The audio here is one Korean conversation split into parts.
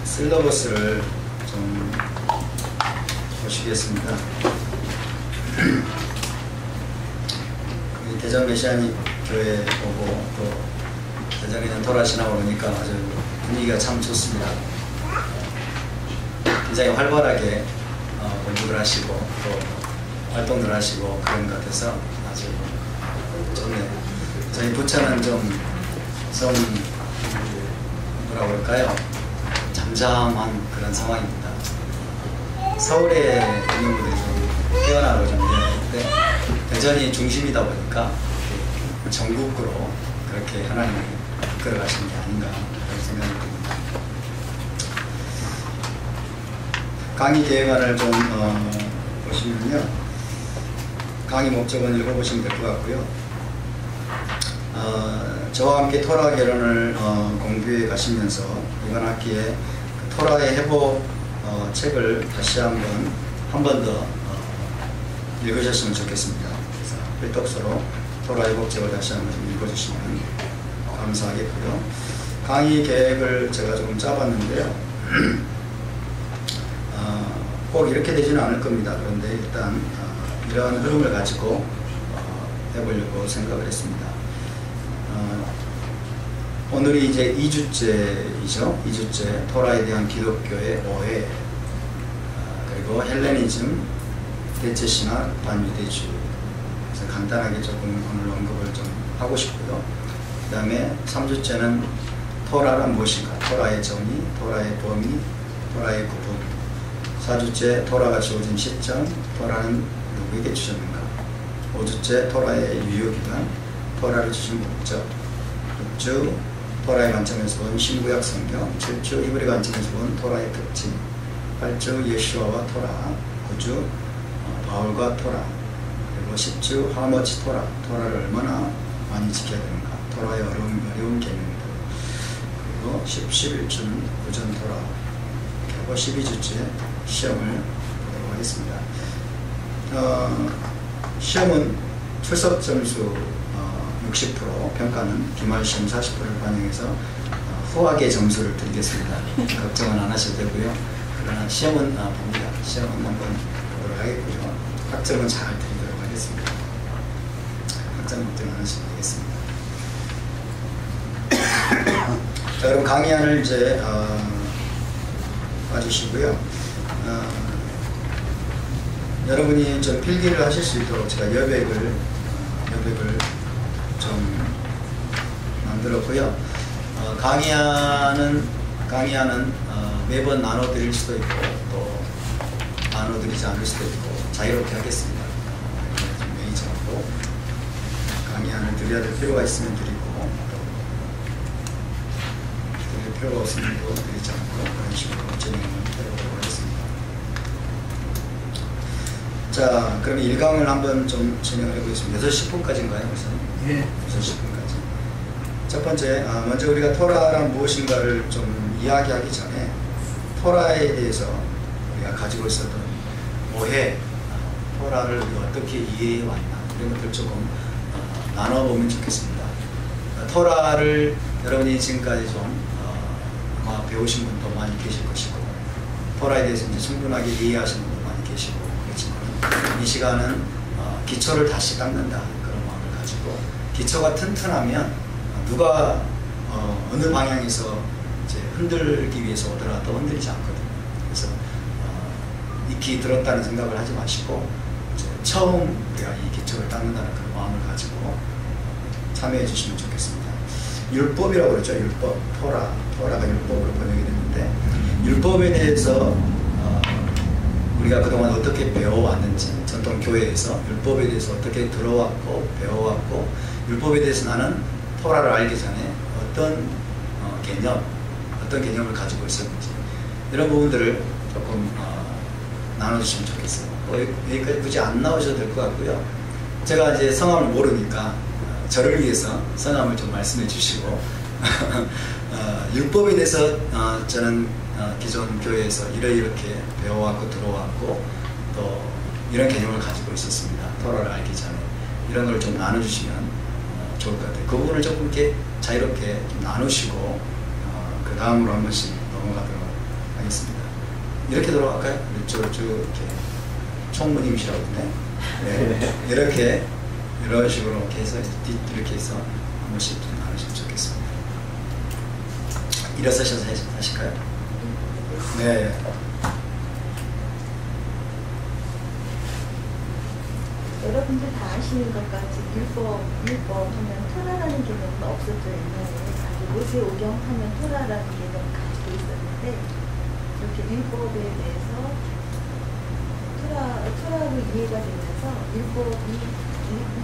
실러버스를 좀 보시겠습니다. 대전 메시아닉 교회 오고 또 대전에 있는 토라신학을 오니까 아주 분위기가 참 좋습니다. 굉장히 활발하게 공부를 하시고 또 활동을 하시고 그런 것 같아서 아주 좋네요. 저희 부처는 좀 뭐라 그럴까요? 잠잠한 그런 상황입니다. 서울에 있는 분들이 좀 깨어나고 좀 이랬는데 대전이 중심이다 보니까 전국으로 그렇게 하나님이 이끌어가시는 게 아닌가 그런 생각이 듭니다. 강의 계획안을 좀 보시면요. 강의 목적은 읽어보시면 될 것 같고요. 저와 함께 토라 개론을 공부해 가시면서 이번 학기에 토라의 회복 책을 다시 한 번 더 읽으셨으면 좋겠습니다. 그래서 필독서로 토라 회복책을 다시 한번 좀 읽어주시면 감사하겠고요. 강의 계획을 제가 조금 짜봤는데요. 꼭 이렇게 되지는 않을 겁니다. 그런데 일단 이러한 흐름을 가지고 해보려고 생각을 했습니다. 오늘이 이제 2주째이죠. 2주째 토라에 대한 기독교의 오해, 그리고 헬레니즘, 대체신학, 반유대주의. 그래서 간단하게 조금 오늘 언급을 좀 하고 싶고요. 그 다음에 3주째는 토라란 무엇인가, 토라의 정의, 토라의 범위, 토라의 구분. 4주째 토라가 주어진 시점, 토라는 누구에게 주셨는가. 5주째 토라의 유효기간, 토라를 주신 목적. 6주 토라의 관점에서 본 신구약 성경, 7주 히브리 관점에서 본 토라의 특징, 8주 예수와와 토라, 9주 바울과 토라, 그리고 10주 하머치 토라, 토라를 얼마나 많이 지켜야 되는가, 토라의 어려운 계명들, 그리고 11주는 구전 토라, 그리고 12주째 시험을 보도록 하겠습니다. 시험은 출석 점수 60%, 평가는 기말 시험 40%를 반영해서 후하게 점수를 드리겠습니다. 걱정은 안 하셔도 되고요. 그러나 시험은 봅니다. 시험은 한번 보도록 하겠고요. 학점은 잘 드리도록 하겠습니다. 학점 걱정 안 하셔도 되겠습니다. 자, 그럼 강의안을 이제 봐주시고요. 여러분이 좀 필기를 하실 수 있도록 제가 여백을 좀 만들었고요. 강의안은 매번 나눠드릴 수도 있고 또 나눠드리지 않을 수도 있고 자유롭게 하겠습니다. 좀 매이지 않고 강의안을 드려야 될 필요가 있으면 드리고 드릴 필요가 없으면 또 드리지 않고 그런 식으로 진행을 해보도록 하겠습니다. 자, 그럼 1강을 한번 좀 진행을 해보겠습니다. 6시 10분까지인가요? 예. 6시 10분까지. 첫 번째, 먼저 우리가 토라란 무엇인가를 좀 이야기하기 전에 토라에 대해서 우리가 가지고 있었던 오해, 토라를 우리가 어떻게 이해해왔나 이런 것들 조금 나눠보면 좋겠습니다. 토라를 여러분이 지금까지 좀 아마 배우신 분도 많이 계실 것이고 토라에 대해서 이제 충분하게 이해하시는 분도 많이 계시고 그렇지만 이 시간은 기초를 다시 닦는다 그런 마음을 가지고 기초가 튼튼하면 누가 어느 방향에서 이제 흔들기 위해서 오더라도 흔들리지 않거든요. 그래서 익히 들었다는 생각을 하지 마시고 이제 처음 우리가 이 기초를 닦는다는 그런 마음을 가지고 참여해 주시면 좋겠습니다. 율법이라고 그러죠. 율법, 토라가 율법으로 번역이 됐는데 율법에 대해서 우리가 그동안 어떻게 배워왔는지 전통 교회에서 율법에 대해서 어떻게 들어왔고 배워왔고 율법에 대해서 나는 토라를 알기 전에 어떤 개념을 가지고 있었는지 이런 부분들을 조금 나눠주시면 좋겠어요. 여기까지 굳이 안 나오셔도 될 것 같고요. 제가 이제 성함을 모르니까 저를 위해서 성함을 좀 말씀해 주시고 율법에 대해서 저는 기존 교회에서 이렇게 배워왔고 들어왔고 또 이런 개념을 가지고 있었습니다. 토라를 알기 전에 이런 걸 좀 나눠주시면 좋을 것 같아요. 그 부분을 조금 이렇게 자유롭게 좀 나누시고 그 다음으로 한 번씩 넘어가도록 알겠습니다. 이렇게 돌아갈까요? 이쪽으로 쭉 이렇게 총무님이시라고 그러네. 네. 이렇게 이런 식으로 이렇게 해서 이렇게 해서 한 번씩 좀 나누시면 좋겠습니다. 일어서셔서 하실까요? 네. 여러분들 다 아시는 것 같이 율법 하면 토라라는 개념은 없었죠. 옛날에 모세 오경 하면 토라라는 개념을 가지고 있었는데 이렇게 율법에 대해서 토라로 이해가 되면서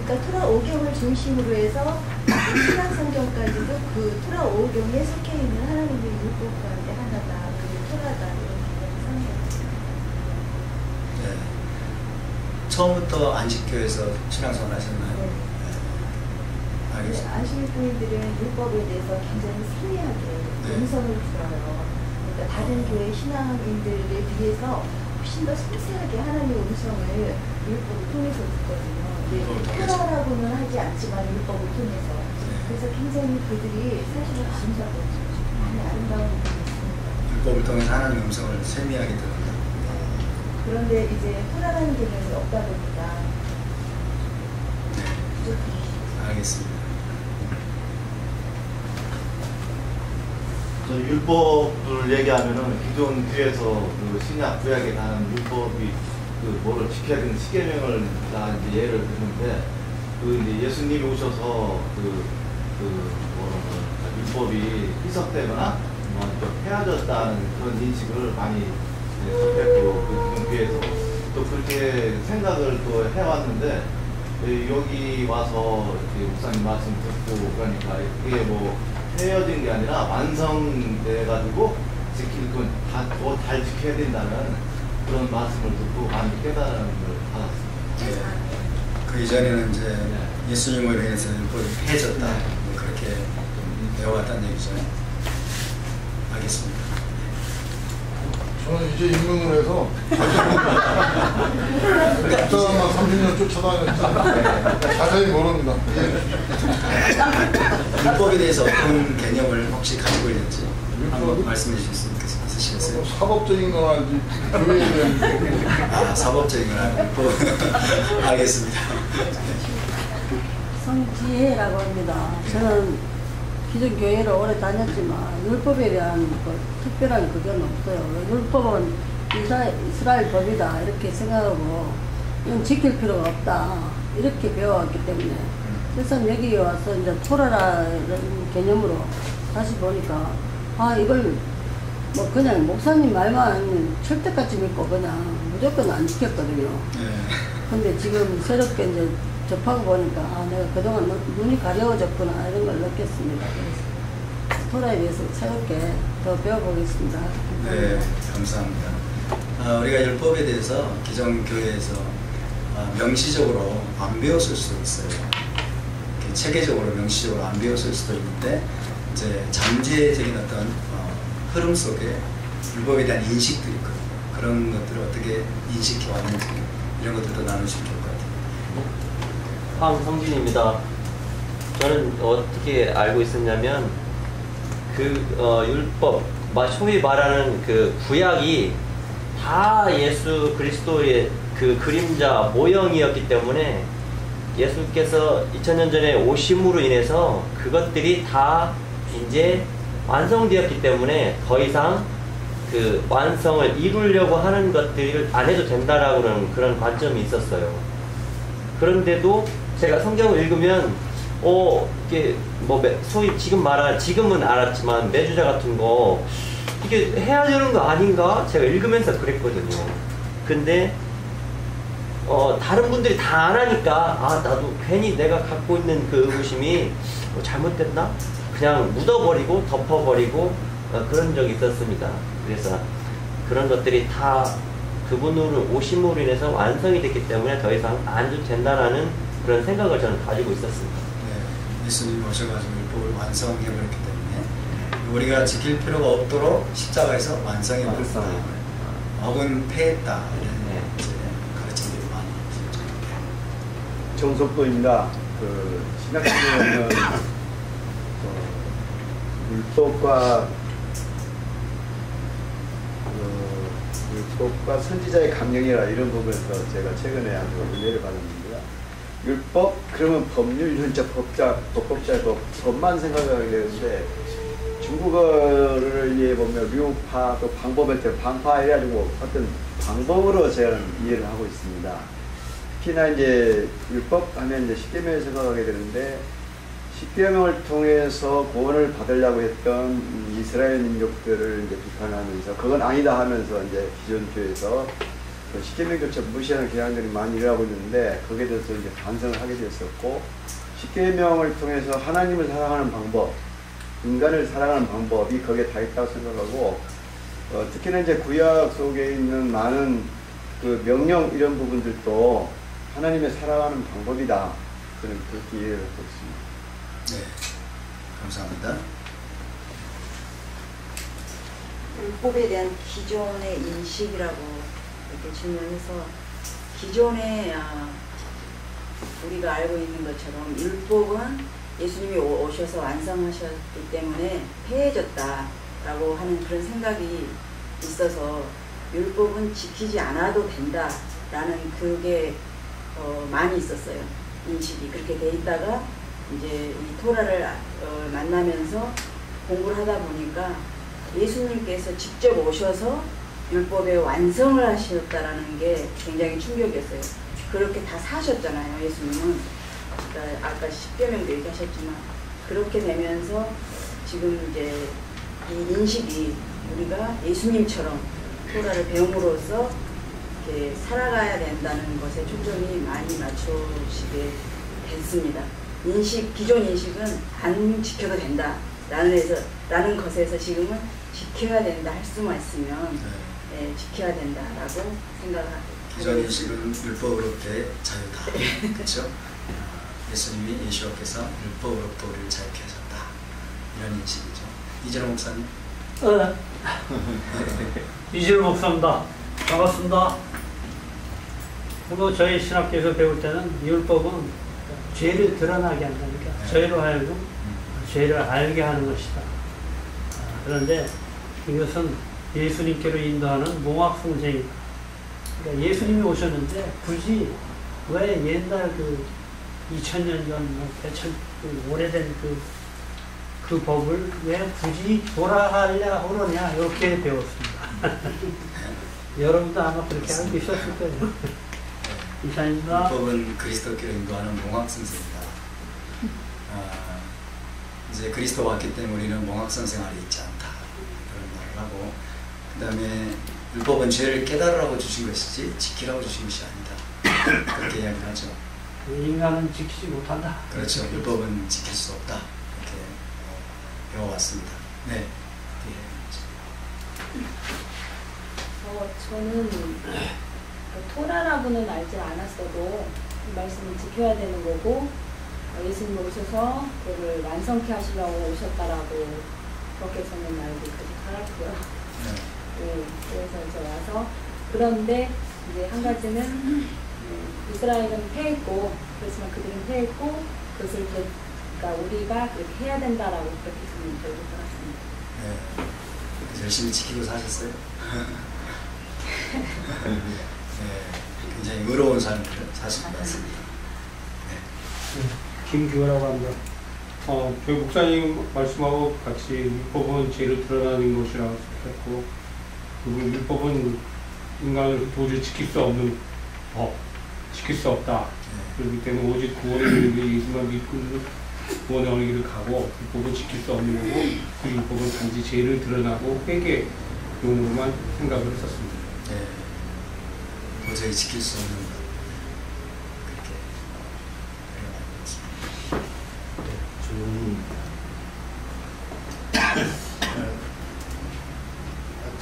그러니까 토라 오경을 중심으로 해서 신약 성경까지도 그 토라 오경에 속해 있는 하나님의 율법 가운데 하나다. 그게 토라다 이런 개념을 사용했습니다. 네. 처음부터 안식교에서 신앙생활 하셨나요? 네. 네. 알겠습니다. 안식교인들은 율법에 대해서 굉장히 세밀하게 음성을 들어요. 그러니까 다른 교회 신앙인들에 비해서 훨씬 더 섬세하게 하나님의 음성을 율법을 통해서 듣거든요. 토라라고는 하지 않지만 율법을 통해서. 그래서 굉장히 그들이 사실은 아름답거든요. 아름다운 부분이 있습니다. 율법을 통해서 하나님의 음성을 세미하게 들었다. 그런데 이제 토라라는 개념이 없다 보니까 알겠습니다. 저 율법을 얘기하면은 기존 교회에서 그 신약 구약에 관한 율법이 그 뭐를 지켜야 되는 십계명을 다 이제 예를 드는데 그 이제 예수님이 오셔서 율법이 희석되거나 좀 헤어졌다는 그런 인식을 많이 접했고 그 기존 교회에서 또 그렇게 생각을 또 해왔는데 여기 와서 이렇게 목사님 말씀 듣고 그러니까 그게 뭐 헤어진 게 아니라 완성돼가지고 지킬 건 다 더 잘 지켜야 된다는 그런 말씀을 듣고 많이 깨달음을 받았습니다. 네. 그 이전에는 이제 예수님으로 인해서 율법이 해졌다 그렇게 좀 배워왔다는 얘기죠. 알겠습니다. 저는 이제 임명을 해서 그때만 30년 쫓아다녔지 자세히 모릅니다. 율법에 대해서 어떤 개념을 혹시 가지고 있는지 한번 말씀해 주실 수 있으시겠어요? 사법적인 건 알지 교회에 대한 사법적인 건 알고 율법 알겠습니다. 성지혜라고 합니다. 저는 기존 교회를 오래 다녔지만 율법에 대한 특별한 그건 없어요. 율법은 이스라엘 법이다 이렇게 생각하고 이건 지킬 필요가 없다 이렇게 배워왔기 때문에 그래서 여기 와서 이제 토라라는 개념으로 다시 보니까 이걸 뭐 그냥 목사님 말만 철떡같이 믿고 그냥 무조건 안 지켰거든요. 근데 지금 새롭게 이제 접하고 보니까 내가 그동안 눈이 가려워졌구나 이런 걸 느꼈습니다. 그래서 토라에 대해서 새롭게 더 배워보겠습니다. 네, 감사합니다. 우리가 율법에 대해서 기존 교회에서 명시적으로 안 배웠을 수도 있어요. 체계적으로 명시적으로 안 배웠을 수도 있는데 이제 잠재적인 어떤 흐름 속에 율법에 대한 인식들이 있거든요. 그런 것들을 어떻게 인식해 왔는지 이런 것들도 나누시면 좋을 것 같아요. 황성진입니다. 저는 어떻게 알고 있었냐면 율법, 소위 말하는 그 구약이 다 예수 그리스도의 그 그림자 모형이었기 때문에 예수께서 2000년 전에 오심으로 인해서 그것들이 다 이제 완성되었기 때문에 더 이상 그 완성을 이루려고 하는 것들을 안 해도 된다라고는 그런 관점이 있었어요. 그런데도 제가 성경을 읽으면 이게 뭐 소위 지금은 알았지만 매주자 같은 거 이게 해야 되는 거 아닌가? 제가 읽으면서 그랬거든요. 근데 다른 분들이 다 안 하니까 나도 괜히 내가 갖고 있는 그 의구심이 잘못됐나? 그냥 묻어버리고 덮어버리고 그런 적이 있었습니다. 그래서 그런 것들이 다 그분으로 오심으로 인해서 완성이 됐기 때문에 더 이상 안 해도 된다라는 그런 생각을 저는 가지고 있었습니다. 네, 예수님 오셔가지고 율법을 완성해버렸기 때문에 우리가 지킬 필요가 없도록 십자가에서 완성해버렸다. 혹은 패했다. 이런 이제 가르침들이 많이 있습니다. 정석도입니다. 신학교에는 율법과 율법과 선지자의 강령이라 이런 부분에서 제가 최근에 아주 은혜를 받았는데요. 율법 그러면 법률, 현자, 법법자, 법만 생각하게 되는데 중국어를 이해해 보면 류파 또 방법에 대해 방파 해가지고 어떤 방법으로 제가 이해를 하고 있습니다. 특히나 이제 율법 하면 이제 십계명을 생각하게 되는데 십계명을 통해서 구원을 받으려고 했던 이스라엘 민족들을 이제 비판하면서 그건 아니다 하면서 이제 기존 교회에서 그 십계명조차 무시하는 경향들이 많이 일어나고 있는데 거기에 대해서 이제 반성을 하게 되었었고 십계명을 통해서 하나님을 사랑하는 방법, 인간을 사랑하는 방법이 거기에 다 있다고 생각하고 특히나 이제 구약 속에 있는 많은 그 명령 이런 부분들도 하나님의 사랑하는 방법이다. 저는 그렇게 이해를 하고 있습니다. 네, 감사합니다. 율법에 대한 기존의 인식이라고 이렇게 질문해서 기존에 우리가 알고 있는 것처럼 율법은 예수님이 오셔서 완성하셨기 때문에 폐해졌다라고 하는 그런 생각이 있어서 율법은 지키지 않아도 된다라는 그게 많이 있었어요. 인식이 그렇게 돼 있다가 이제 이 토라를 만나면서 공부를 하다 보니까 예수님께서 직접 오셔서 율법의 완성을 하셨다라는 게 굉장히 충격이었어요. 그렇게 다 사셨잖아요, 예수님은. 그러니까 아까 십계명도 얘기하셨지만 그렇게 되면서 지금 이제 이 인식이 우리가 예수님처럼 토라를 배움으로써 이렇게 살아가야 된다는 것에 초점이 많이 맞춰지게 됐습니다. 기존 인식은 안 지켜도 된다 라는 것에서 지금은 지켜야 된다 할 수만 있으면 네, 지켜야 된다라고 생각합니다. 기존 인식은 율법으로부터의 자유다. 그렇죠? 예수님이 예수께서 율법으로부터 우리를 자유케 하셨다. 이런 인식이죠. 이재룡 목사님. 이재룡 목사입니다. 반갑습니다. 그리고 저희 신학교에서 배울 때는 율법은 죄를 드러나게 한다니까 저희로 하여금 죄를 알게 하는 것이다. 그런데 이것은 예수님께로 인도하는 몽학성생이다. 그러니까 예수님이 오셨는데 굳이 왜 옛날 2000년 전 오래된 그 법을 왜 굳이 돌아가려 그러냐 이렇게 배웠습니다. 여러분도 아마 그렇게 알고 있었을 거예요. 이사입니다. 율법은 그리스도께로 인도하는 몽학선생이다. 이제 그리스도가 왔기 때문에 우리는 몽학선생 아래 있지 않다. 그런 말을 하고 그 다음에 율법은 죄를 깨달으라고 주신 것이지 지키라고 주신 것이 아니다. 그렇게 이야기를 하죠. 인간은 지키지 못한다. 그렇죠. 율법은 지킬 수 없다. 이렇게 배워왔습니다. 네. 저는 토라라고는 알지 않았어도 이 말씀을 지켜야 되는 거고 예수님 오셔서 그걸 완성케 하시려고 오셨다라고 그렇게 저는 알고 살았고요. 네, 그래서 이제 와서 그런데 이제 한 가지는 이스라엘은 패했고 그렇지만 그들은 패했고 그것을 이제 그러니까 우리가 그렇게 해야 된다라고 그렇게 저는 결국 살았습니다. 네, 열심히 지키고 사셨어요. 네, 굉장히 의로운 삶을 사신 것 같습니다. 네. 김규호라고 합니다. 저희 목사님 말씀하고 같이 율법은 죄를 드러나는 것이라고 생각했고 그리고 율법은 인간을 도저히 지킬 수 없는 법, 지킬 수 없다. 그렇기 때문에 오직 구원의 길을 예수만 믿고 구원의 어느 길을 가고 율법은 지킬 수 없는 거고 그 율법은 단지 죄를 드러나고 회개용으로만 생각을 했었습니다. 네, 도저히 지킬 수 없는 것.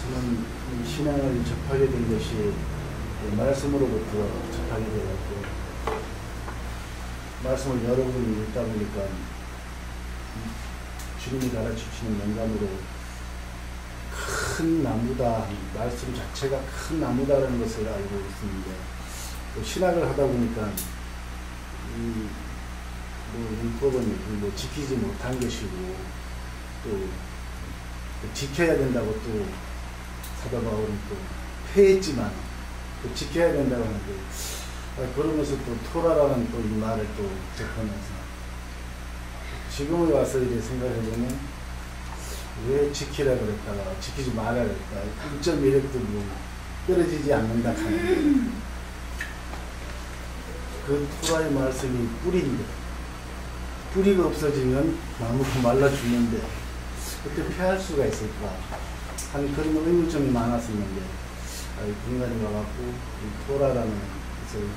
저는 신앙을 접하게 된 것이 말씀으로부터 접하게 되었고 말씀을 여러 번 읽다 보니까 주님이 가르치시는 영감으로 큰 나무다, 말씀 자체가 큰 나무다라는 것을 알고 있습니다. 또 신학을 하다 보니까 율법은 지키지 못한 것이고 또 지켜야 된다고 또 사도 바울은 또 패했지만 또 지켜야 된다고 하는데 그러면서 또 토라라는 또 이 말을 또 접하면서 지금에 와서 이제 생각해보면 왜 지키라 그랬다가 지키지 말라 그랬다. 인적 매력도 뭐 떨어지지 않는다 하는 그 토라의 말씀이 뿌리인데 뿌리가 없어지면 나무가 말라 죽는데 어떻게 피할 수가 있을까 하는 그런 의문점이 많았었는데 인간이 와갖고 이 토라라는 것을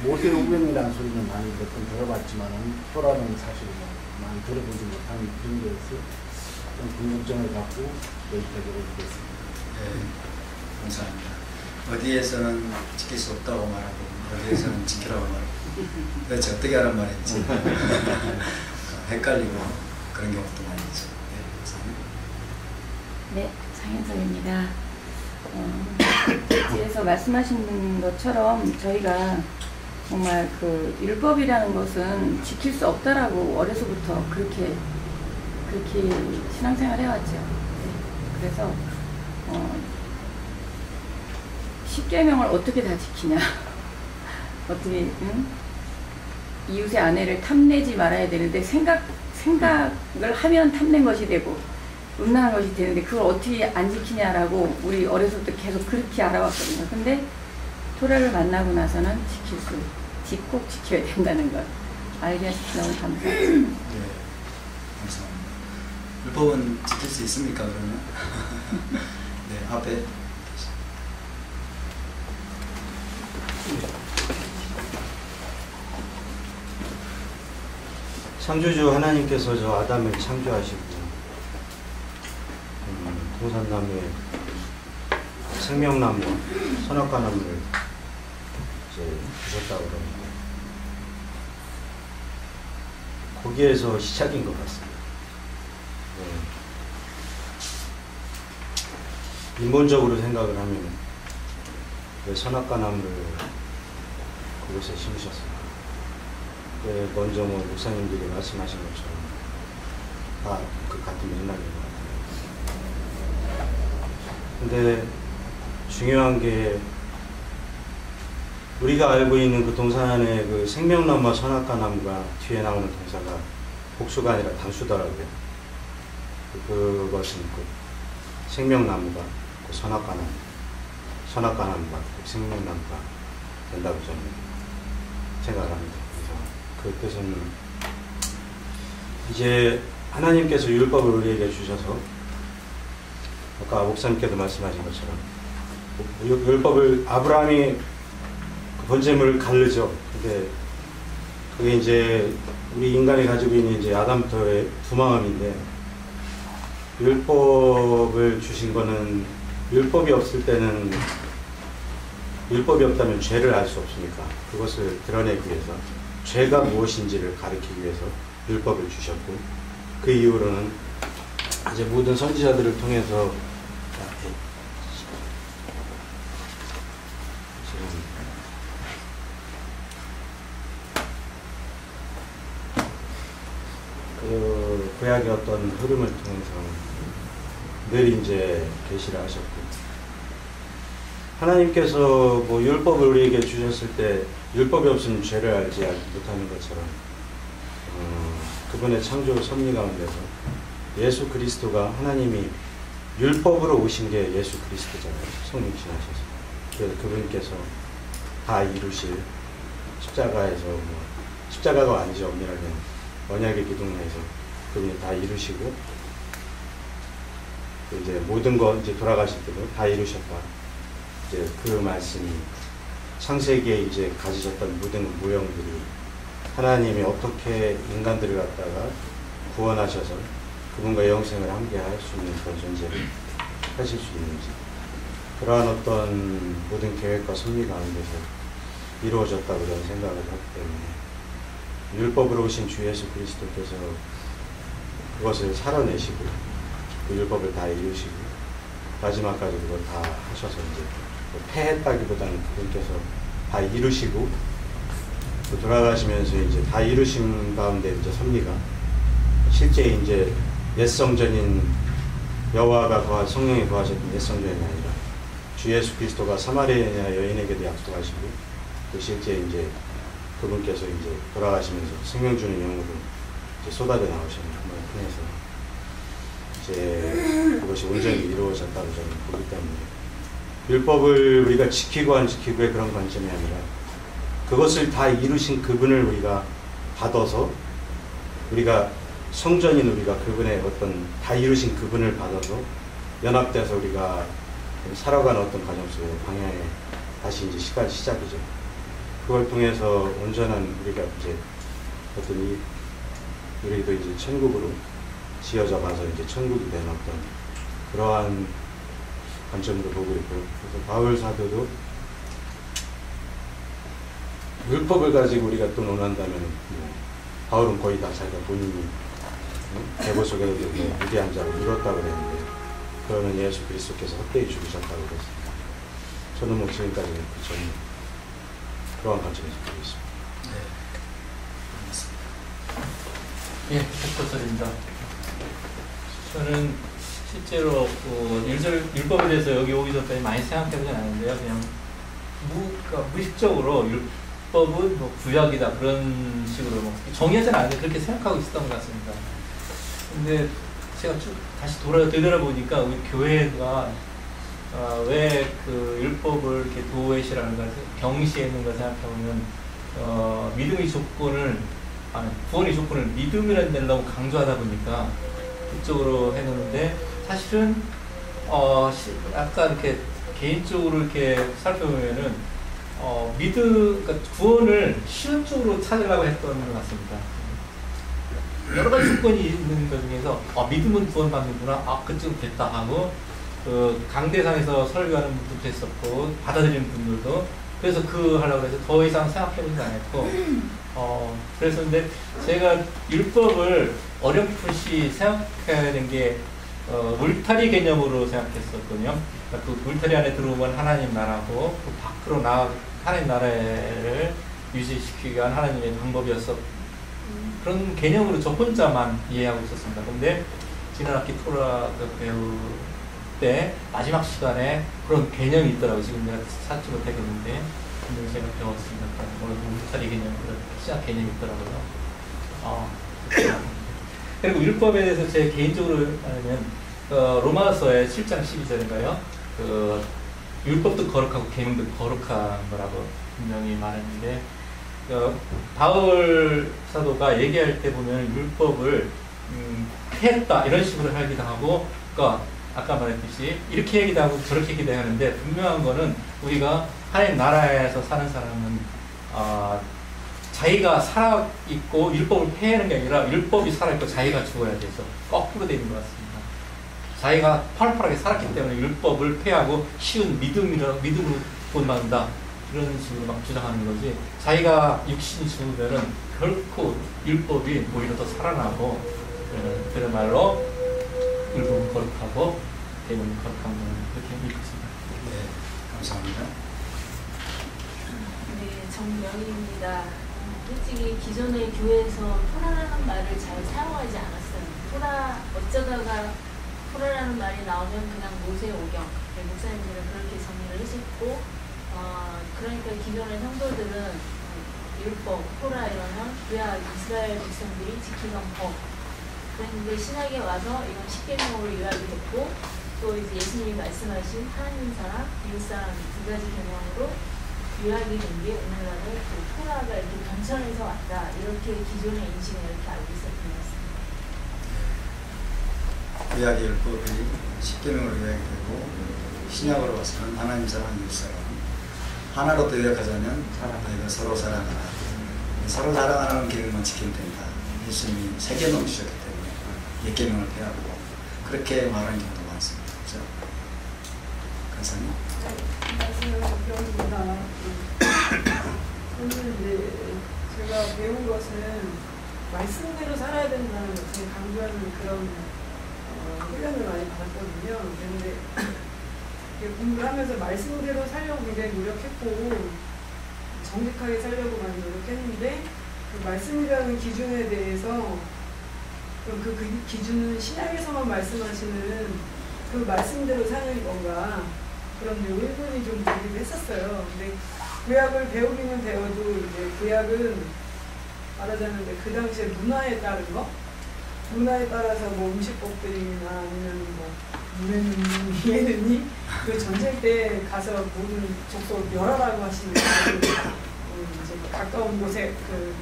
모세 우병이라는 소리는 많이 들어봤지만 토라는 사실 많이 들어보지 못한 그런 거에서 좀 궁금증을 갖고 여기까지 오게 됐습니다. 네, 감사합니다. 어디에서는 지킬 수 없다고 말하고 어디에서는 지키라고 말하고 도대체 어떻게 하란 말인지 헷갈리고 그런 경우도 많이 있죠. 네, 장현석입니다. 뒤에서 말씀하신 것처럼 저희가 정말 그 율법이라는 것은 지킬 수 없다라고 어려서부터 그렇게 신앙생활 해왔죠. 네, 그래서 10계명을 어떻게 다 지키냐? 어떻게 이웃의 아내를 탐내지 말아야 되는데 생각을 하면 탐낸 것이 되고 음란한 것이 되는데 그걸 어떻게 안 지키냐라고 우리 어려서부터 계속 그렇게 알아왔거든요. 근데 토라를 만나고 나서는 꼭 지켜야 된다는 걸 알게 해주셔서 너무 감사합니다. 네, 감사합니다. 율법은 지킬 수 있습니까, 그러면? 네, 앞에. 창조주 하나님께서 저 아담을 창조하시고 동산나무에 생명나무, 선악과 나무를 이제 주셨다고 그럽니다. 거기에서 시작인 것 같습니다. 인본적으로 생각을 하면 왜 선악과 나무를 그곳에 심으셨습니까? 먼저 목사님들이 말씀하신 것처럼 다 그 같은 맥락인 것 같아요. 근데 중요한 게 우리가 알고 있는 그 동산 안에 그 생명나무와 선악과 나무가 뒤에 나오는 동사가 복수가 아니라 단수더라고요. 그것은 그 생명나무가 그 선악과 나무가 그 생명나무가 된다고 저는 생각을 합니다. 그 뜻은 이제 하나님께서 율법을 우리에게 주셔서 아까 목사님께도 말씀하신 것처럼 율법을 아브라함이 그 번제물을 가르죠. 근데 그게 이제 우리 인간이 가지고 있는 이제 아담부터의 두 마음인데 율법을 주신 거는 율법이 없을 때는 율법이 없다면 죄를 알 수 없으니까 그것을 드러내기 위해서 죄가 무엇인지를 가르치기 위해서 율법을 주셨고 그 이후로는 이제 모든 선지자들을 통해서 그 구약의 어떤 흐름을 통해서 늘 이제 계시를 하셨고 하나님께서 뭐 율법을 우리에게 주셨을 때 율법이 없으면 죄를 알지 못하는 것처럼 그분의 창조 섭리 가운데서 예수 그리스도가 하나님이 율법으로 오신 게 예수 그리스도잖아요. 성령 지나셔서. 그래서 그분께서 다 이루실 십자가에서 십자가가 아니죠. 엄밀하게 언약의 기둥에서 그분이 다 이루시고 이제 모든 것 이제 돌아가실 때도 다 이루셨다. 이제 그 말씀이 창세기에 이제 가지셨던 모든 모형들이 하나님이 어떻게 인간들을 갖다가 구원하셔서 그분과 영생을 함께 할 수 있는 그런 존재를 하실 수 있는지 그러한 어떤 모든 계획과 섭리 가운데서 이루어졌다고 저는 생각을 하기 때문에 율법으로 오신 주 예수 그리스도께서 그것을 살아내시고 그 율법을 다 이루시고 마지막까지 그걸 다 하셔서 이제 패했다기보다는 그분께서 다 이루시고 또 돌아가시면서 이제 다 이루신 가운데 이제 섭리가 실제 이제 옛 성전인 여호와가 성령이 거하셨던 옛 성전이 아니라 주 예수 그리스도가 사마리아 여인에게도 약속하시고 또 실제 이제 그분께서 이제 돌아가시면서 생명 주는 영으로 이제 쏟아져 나오시는 한번 통해서 이제 그것이 온전히 이루어졌다고 저는 보기 때문에 율법을 우리가 지키고 안 지키고의 그런 관점이 아니라 그것을 다 이루신 그분을 우리가 받아서 우리가 성전인 우리가 그분의 어떤 다 이루신 그분을 받아서 연합돼서 우리가 살아가는 어떤 과정 속에 방향에 다시 이제 시작이죠. 그걸 통해서 온전한 우리가 이제 어떤 우리도 이제 천국으로 지어져 가서 이제 천국이 된 어떤 그러한 관점으로 보고 있고, 그래서 바울 사도도 율법을 가지고 우리가 또 논한다면 바울은 거의 다 자기가 본인이 대보 속에서 무대한 자를 이뤘다고 그랬는데 그러면 예수 그리스도께서 헛되이 죽으셨다고 그랬습니다. 저는 뭐 지금까지 저는 그러한 관점에서 보고 있습니다. 네, 백호설입니다. 저는 실제로 율법에 대해서 여기 오기 전까지 많이 생각해보진 않았는데요. 그냥 무의식적으로 율법은 뭐 구약이다 그런 식으로 뭐 정의하지는 않는데 그렇게 생각하고 있었던 것 같습니다. 근데 제가 쭉 다시 되돌아보니까 우리 교회가 왜 그 율법을 이렇게 도외시라는 걸 경시했는 걸 생각해보면 믿음의 조건을 구원의 조건을 믿음이라는 데를 너무 강조하다 보니까 그쪽으로 해놓는데 사실은 아까 이렇게 개인적으로 이렇게 살펴보면은 그러니까 구원을 쉬운 쪽으로 찾으려고 했던 것 같습니다. 여러 가지 조건이 있는 것 중에서 믿음은 구원받는구나, 그쯤 됐다 하고 강대상에서 설교하는 분들도 했었고 받아들이는 분들도 그래서 하려고 해서 더 이상 생각해보지도 않았고 그래서 근데 제가 율법을 어렴풋이 생각해야 되는 게 울타리 개념으로 생각했었거든요. 그러니까 그 울타리 안에 들어오면 하나님 나라고 그 밖으로 하나님 나라를 유지시키기 위한 하나님의 방법이었어. 그런 개념으로 저 혼자만 이해하고 있었습니다. 근데 지난 학기 토라 배울 때 마지막 시간에 그런 개념이 있더라고요. 지금 내가 찾지 못하겠는데 오늘 제가 배웠습니다. 오늘 울타리 개념, 그런 시작 개념이 있더라고요. 그리고 율법에 대해서 제 개인적으로 하면 로마서의 7장 12절인가요? 율법도 거룩하고 계명도 거룩한 거라고 분명히 말했는데 바울 사도가 얘기할 때 보면 율법을 폐했다 이런 식으로 하기도 하고, 그러니까 아까 말했듯이 이렇게 얘기도 하고 저렇게 얘기도 하는데 분명한 거는 우리가 하나님 나라에서 사는 사람은 자기가 살아있고 율법을 폐하는 게 아니라 율법이 살아있고 자기가 죽어야 돼서 거꾸로 되는 것 같습니다. 자기가 팔팔하게 살았기 때문에 율법을 폐하고 쉬운 믿음으로 구원받는다 이런 식으로 막 주장하는 거지, 자기가 육신이 죽으면은 결코 율법이 오히려 더 살아나고 그런 말로 율법은 거룩하고 계명은 거룩한 거는 그렇게 믿고 있습니다. 네, 감사합니다. 네, 정명희입니다. 솔직히 기존의 교회에서 토라라는 말을 잘 사용하지 않았어요. 어쩌다가 토라라는 말이 나오면 그냥 모세오경, 목사님들은 그렇게 정리를 하셨고, 그러니까 기존의 성도들은 율법, 토라 이러면 구약 이스라엘 백성들이 지키던 법. 그런데 신학에 와서 이건 십계명으로 요약이 됐고, 또 이제 예수님이 말씀하신 하나님 사람, 이웃 사람 두 가지 계명으로 요약이 된 게 오늘날의 그 토라가 이렇게 변천해서 왔다, 이렇게 기존의 인식을 이렇게 알고 있었던 것 같습니다. 구약의 율법이 십계명으로 요약이 되고 신약으로 와서는 하나님 사랑, 이웃 사랑, 하나로 또 요약하자면 너희가 서로 사랑하라. 서로 사랑하는 계명만 지키면 된다. 예수님이 세 계명을 주셨기 때문에 옛 계명을 폐하고 그렇게 말하는 경우도 많습니다. 그렇죠? 간사님. 안녕하세요. 오늘 이제 제가 배운 것은 말씀대로 살아야 된다는 것을 강조하는 그런 훈련을 많이 받았거든요. 그런데 공부를 하면서 말씀대로 살려고 굉장히 노력했고 정직하게 살려고 많이 노력했는데 그 말씀이라는 기준에 대해서 그럼 그 기준은 신약에서만 말씀하시는 그 말씀대로 사는 건가 그런 의문이 좀 들기도 했었어요. 근데 구약을 배우기는 배워도 이제 구약은 말하자면 그 당시에 문화에 따른 거, 문화에 따라서 뭐 음식법들이나 아니면 뭐 눈에는 이에는이 그 전쟁 때 가서 모든 족속 멸하라고 하시는 이제 가까운 곳에 그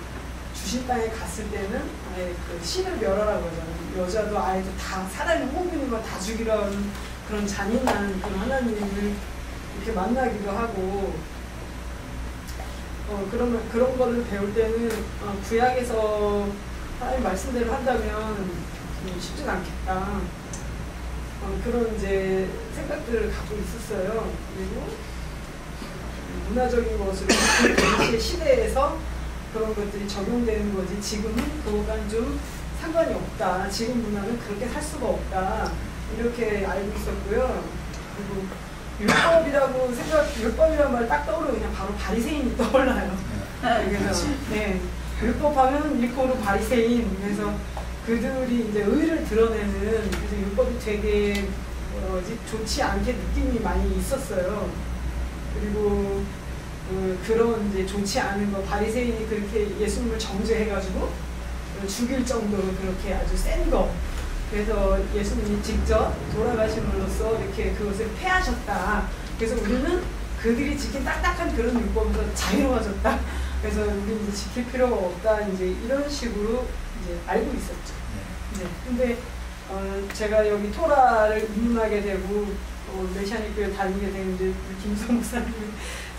주신 땅에 갔을 때는 아예 그 신을 멸하라고 하잖아요. 여자도 아이도 다 사람이 호흡이는 거 다 죽이라는 그런 잔인한 그런 하나님을 이렇게 만나기도 하고 그런 거를 배울 때는 구약에서 하나님 말씀대로 한다면 쉽지가 않겠다. 그런 이제 생각들을 갖고 있었어요. 그리고 문화적인 것으로 그 당시의 시대에서 그런 것들이 적용되는 거지 지금은 그거랑 좀 상관이 없다. 지금 문화는 그렇게 살 수가 없다. 이렇게 알고 있었고요. 그리고 율법이란 말 딱 떠오르면 그냥 바로 바리새인이 떠올라요. 그래서 네, 율법하면 일코로 바리새인. 그래서 그들이 이제 의를 드러내는 그래서 율법이 되게 좋지 않게 느낌이 많이 있었어요. 그리고 그런 이제 좋지 않은 거 바리새인이 그렇게 예수님을 정죄해가지고 죽일 정도로 그렇게 아주 센 거. 그래서 예수님이 직접 돌아가심으로써 이렇게 그것을 폐하셨다. 그래서 우리는 그들이 지킨 딱딱한 그런 율법에서 자유로워졌다. 그래서 우리는 이제 지킬 필요가 없다. 이제 이런 식으로 이제 알고 있었죠. 네. 근데 제가 여기 토라를 입문하게 되고 메시아닉 교회 다니게 되는데 김성 목사님이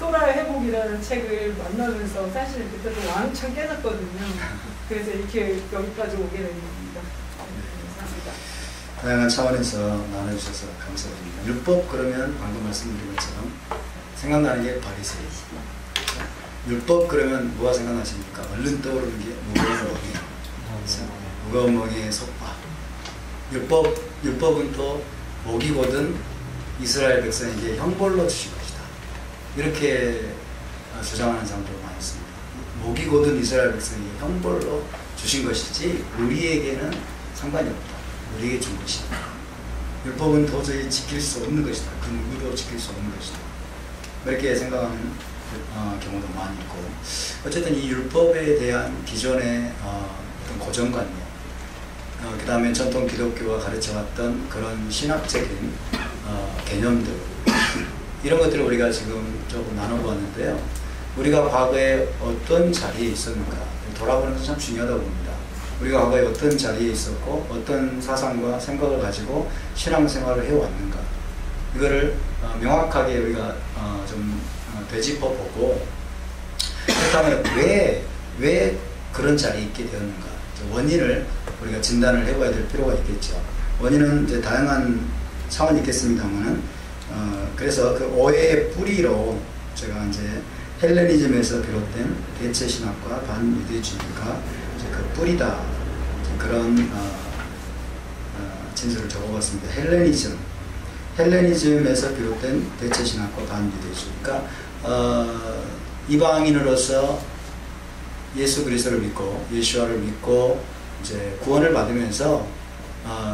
토라의 회복이라는 책을 만나면서 사실 그때도 왕창 깨졌거든요. 그래서 이렇게 여기까지 오게 된 겁니다. 감사합니다. 다양한 차원에서 나눠주셔서 감사드립니다. 율법 그러면 방금 말씀드린 것처럼 생각나는 게 바리새인. 율법 그러면 뭐가 생각나십니까? 얼른 떠오르는 게 무거운 멍에, 무거운 멍에 속박. 율법은 또 먹이거든 이스라엘 백성에게 형벌로 주신 것이다. 이렇게 주장하는 사람들 많이 있습니다. 먹이거든 이스라엘 백성에게 형벌로 주신 것이지 우리에게는 상관이 없다. 우리에게 준 것이다. 율법은 도저히 지킬 수 없는 것이다. 그 누구도 지킬 수 없는 것이다. 이렇게 생각하는 경우도 많이 있고, 어쨌든 이 율법에 대한 기존의 어떤 고정관념, 그 다음에 전통 기독교가 가르쳐왔던 그런 신학적인 개념들, 이런 것들을 우리가 지금 조금 나눠보았는데요. 우리가 과거에 어떤 자리에 있었는가 돌아보는 것은 참 중요하다고 봅니다. 우리가 과거에 어떤 자리에 있었고 어떤 사상과 생각을 가지고 신앙생활을 해왔는가, 이거를 명확하게 우리가 좀 되짚어보고, 그렇다면 왜 그런 자리에 있게 되었는가, 원인을 우리가 진단을 해봐야 될 필요가 있겠죠. 원인은 이제 다양한 차원이 있겠습니다만은, 그래서 그 오해의 뿌리로 제가 이제 헬레니즘에서 비롯된 대체 신학과 반유대주의가 그 뿌리다, 그런 진술을 적어봤습니다. 헬레니즘에서 비롯된 대체 신학과 반유대주의. 그러니까 이방인으로서 예수 그리스도를 믿고 예수와를 믿고 이제 구원을 받으면서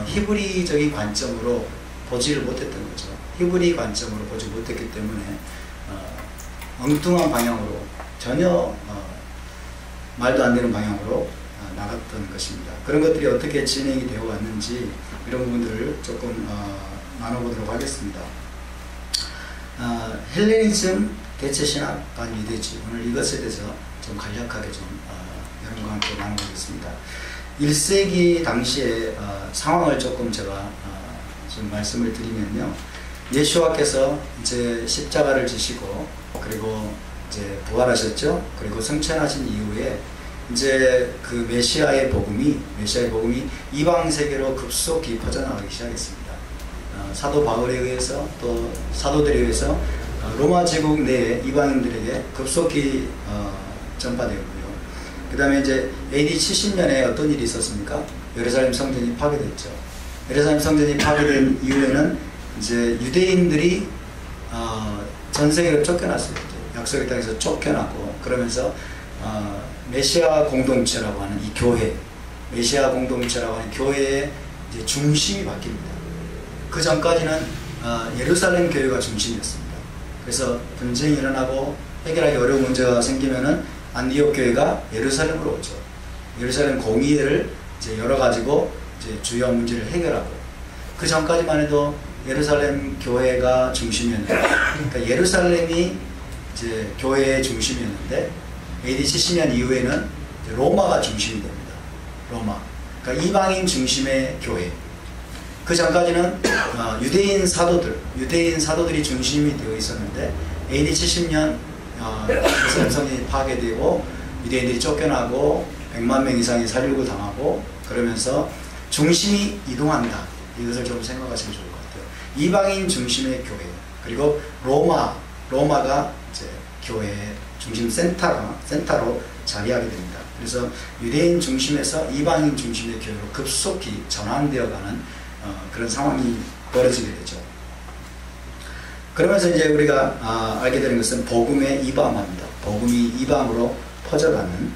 히브리적인 관점으로 보지를 못했던 거죠. 히브리 관점으로 보지 못했기 때문에 엉뚱한 방향으로, 전혀 말도 안 되는 방향으로 나갔던 것입니다. 그런 것들이 어떻게 진행이 되어 왔는지 이런 부분들을 조금 나눠보도록 하겠습니다. 헬레니즘, 대체신학, 반유대주의, 오늘 이것에 대해서 좀 간략하게 좀 여러분과 함께 나눠보겠습니다. 1세기 당시의 상황을 조금 제가 좀 말씀을 드리면요, 예수와께서 이제 십자가를 지시고 그리고 이제 부활하셨죠. 그리고 승천하신 이후에 이제 그 메시아의 복음이 이방 세계로 급속히 퍼져나가기 시작했습니다. 사도 바울에 의해서 또 사도들에 의해서 로마 제국 내에 이방인들에게 급속히 전파되었고요. 그 다음에 이제 AD 70년에 어떤 일이 있었습니까? 예루살렘 성전이 파괴됐죠. 예루살렘 성전이 파괴된 이후에는 이제 유대인들이 전 세계로 쫓겨났어요. 약속의 땅에서 쫓겨나고, 그러면서 메시아 공동체라고 하는 이 교회, 메시아 공동체라고 하는 교회의 이제 중심이 바뀝니다. 그 전까지는 예루살렘 교회가 중심이었습니다. 그래서 분쟁이 일어나고 해결하기 어려운 문제가 생기면은 안디옥 교회가 예루살렘으로 오죠. 예루살렘 공의회를 이제 열어가지고 이제 주요 문제를 해결하고, 그 전까지만 해도 예루살렘 교회가 중심이었는데, 그러니까 예루살렘이 이제 교회의 중심이었는데 AD 70년 이후에는 로마가 중심이 됩니다. 로마. 그러니까 이방인 중심의 교회. 그 전까지는 유대인 사도들이 중심이 되어 있었는데 AD 70년 예루살렘 성전이 파괴되고 유대인들이 쫓겨나고 100만 명 이상이 살육을 당하고 그러면서 중심이 이동한다. 이것을 좀 생각하시면 좋을 것 같아요. 이방인 중심의 교회, 그리고 로마가 이제 교회의 중심 센터로 자리하게 됩니다. 그래서 유대인 중심에서 이방인 중심의 교회로 급속히 전환되어가는 그런 상황이 벌어지게 되죠. 그러면서 이제 우리가 알게 되는 것은 복음의 이방화입니다. 복음이 이방으로 퍼져가는.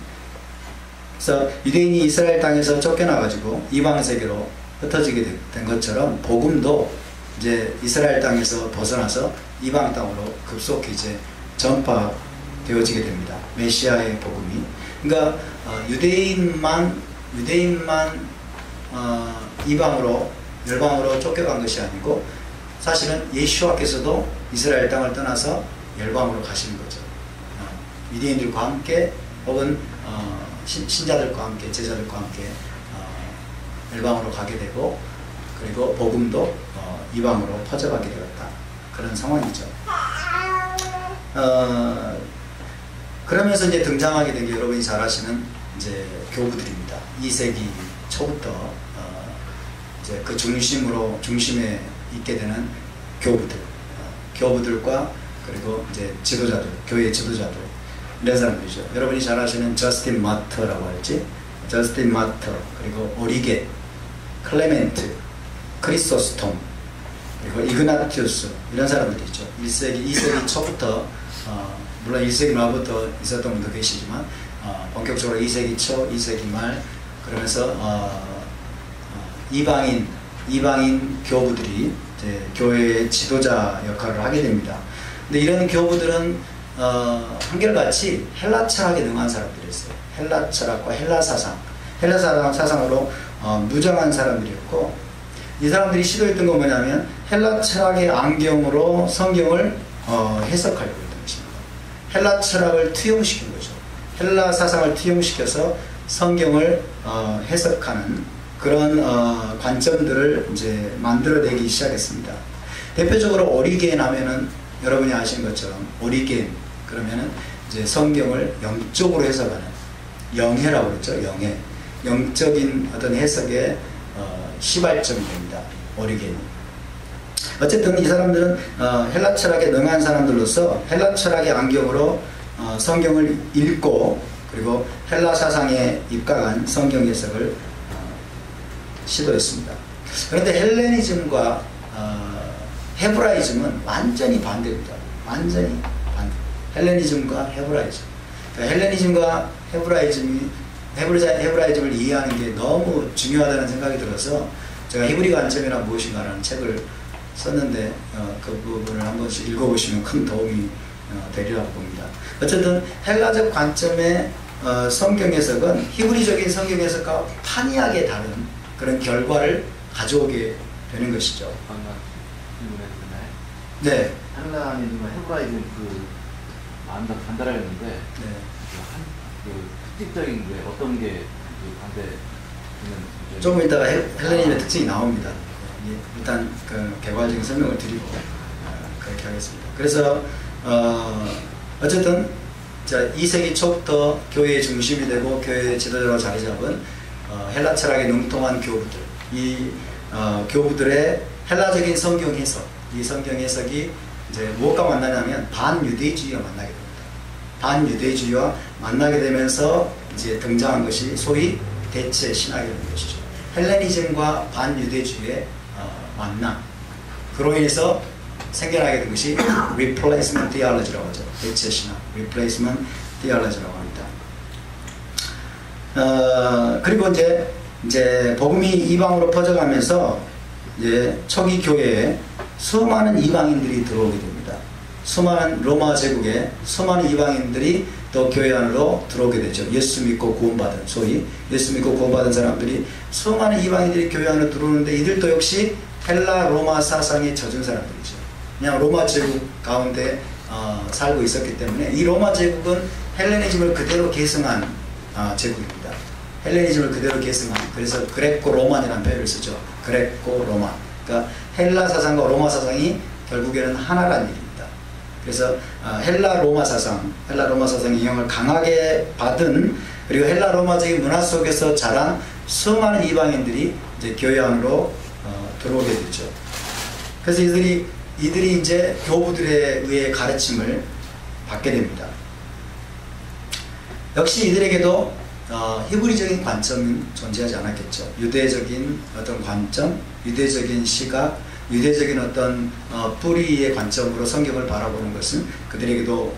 그래서 유대인이 이스라엘 땅에서 쫓겨나가지고 이방 세계로 흩어지게 된 것처럼 복음도 이제 이스라엘 땅에서 벗어나서 이방 땅으로 급속히 이제 전파되어지게 됩니다. 메시아의 복음이. 그러니까 유대인만 이방으로 열방으로 쫓겨간 것이 아니고 사실은 예수와께서도 이스라엘 땅을 떠나서 열방으로 가시는 거죠. 유대인들과 함께 혹은 신자들과 함께 제자들과 함께 열방으로 가게 되고, 그리고 복음도 이방으로 퍼져가게 되었다. 그런 상황이죠. 그러면서 이제 등장하게 된 게 여러분이 잘 아시는 이제 교부들입니다. 2세기 초부터 이제 그 중심에 있게 되는 교부들과 그리고 이제 지도자들, 교회의 지도자들, 이런 사람들이죠. 여러분이 잘 아시는 저스틴 마터라고 할지, 저스틴 마터, 그리고 오리겐, 클레멘트, 크리소스톰, 그리고 이그나티우스, 이런 사람들이 있죠. 1세기, 2세기 초부터 물론 1세기 말부터 있었던 분도 계시지만 본격적으로 2세기 초, 2세기 말, 그러면서 이방인 교부들이 이제 교회의 지도자 역할을 하게 됩니다. 근데 이런 교부들은 한결같이 헬라 철학에 능한 사람들이었어요. 헬라 철학과 헬라 사상으로 무장한 사람들이었고, 이 사람들이 시도했던 건 뭐냐면 헬라 철학의 안경으로 성경을 해석하려고 했던 것입니다. 헬라 철학을 투영시킨 거죠. 헬라 사상을 투영시켜서 성경을 해석하는 그런 관점들을 이제 만들어내기 시작했습니다. 대표적으로 오리겐 하면은 여러분이 아시는 것처럼 오리겐 그러면은 이제 성경을 영적으로 해석하는 영해라고 그랬죠. 영적인 어떤 해석의 시발점이 됩니다. 오리겐이. 어쨌든 이 사람들은 헬라 철학에 능한 사람들로서 헬라 철학의 안경으로 성경을 읽고, 그리고 헬라 사상에 입각한 성경 해석을 시도했습니다. 그런데 헬레니즘과 헤브라이즘은 완전히 반대입니다. 완전히 반대. 헬레니즘과 헤브라이즘. 그러니까 헬레니즘과 헤브라이즘을 이해하는 게 너무 중요하다는 생각이 들어서 제가 히브리 관점이란 무엇인가라는 책을 썼는데 그 부분을 한 번씩 읽어보시면 큰 도움이 되리라고 봅니다. 어쨌든 헬라적 관점의 성경 해석은 히브리적인 성경 해석과 판이하게 다른 그런 결과를 가져오게 되는 것이죠. 네. 헬라니즘과 헤브라이즘 반대라는데 네. 특징적인 게 어떤 게 반대? 조금 이따가 헬레니즘의 특징이 나옵니다. 일단 그 개괄적인 설명을 드리고 그렇게 하겠습니다. 그래서 어쨌든 2세기 초부터 교회의 중심이 되고 교회의 지도자로 자리 잡은 헬라 철학에 능통한 교부들, 이 교부들의 헬라적인 성경 해석, 이 성경 해석이 이제 무엇과 만나냐면 반유대주의와 만나게 됩니다. 반유대주의와 만나게 되면서 이제 등장한 것이 소위 대체 신학이라는 것이죠. 헬레니즘과 반유대주의의 만남, 그로 인해서 생겨나게 된 것이 replacement theology라고 하죠. 대체 신학, replacement theology라고 합니다. 그리고 이제 이제 복음이 이방으로 퍼져가면서 이제 초기 교회에 수많은 이방인들이 들어오게 됩니다. 수많은 로마 제국에 수많은 이방인들이 또 교회 안으로 들어오게 되죠. 예수 믿고 구원받은, 소위 예수 믿고 구원받은 사람들이, 수많은 이방인들이 교회 안으로 들어오는데 이들도 역시 헬라 로마 사상에 젖은 사람들이죠. 그냥 로마 제국 가운데 살고 있었기 때문에 이 로마 제국은 헬레니즘을 그대로 계승한 제국입니다. 헬레니즘을 그대로 계승한, 그래서 그레코 로만이라는 표현을 쓰죠. 그레코 로만. 그러니까 헬라 사상과 로마 사상이 결국에는 하나라는 얘기입니다. 그래서 헬라 로마 사상의 영향을 강하게 받은, 그리고 헬라 로마적인 문화 속에서 자란 수많은 이방인들이 이제 교회 안으로 들어오게 되죠. 그래서 이들이 이제 교부들에 의해 가르침을 받게 됩니다. 역시 이들에게도 히브리적인 관점은 존재하지 않았겠죠. 유대적인 어떤 관점, 유대적인 시각, 유대적인 어떤 뿌리의 관점으로 성경을 바라보는 것은 그들에게도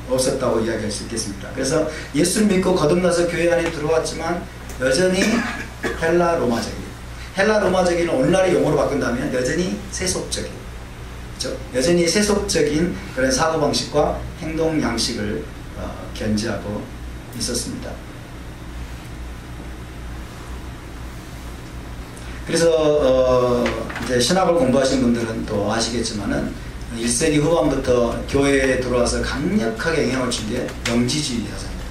없었다고 이야기할 수 있겠습니다. 그래서 예수를 믿고 거듭나서 교회 안에 들어왔지만 여전히 헬라 로마적인 오늘날의 용어로 바꾼다면 여전히 세속적인, 그렇죠? 여전히 세속적인 그런 사고방식과 행동 양식을 견지하고 있었습니다. 그래서 이제 신학을 공부하신 분들은 또 아시겠지만은 1세기 후반부터 교회에 들어와서 강력하게 영향을 준 게 영지주의 사상입니다.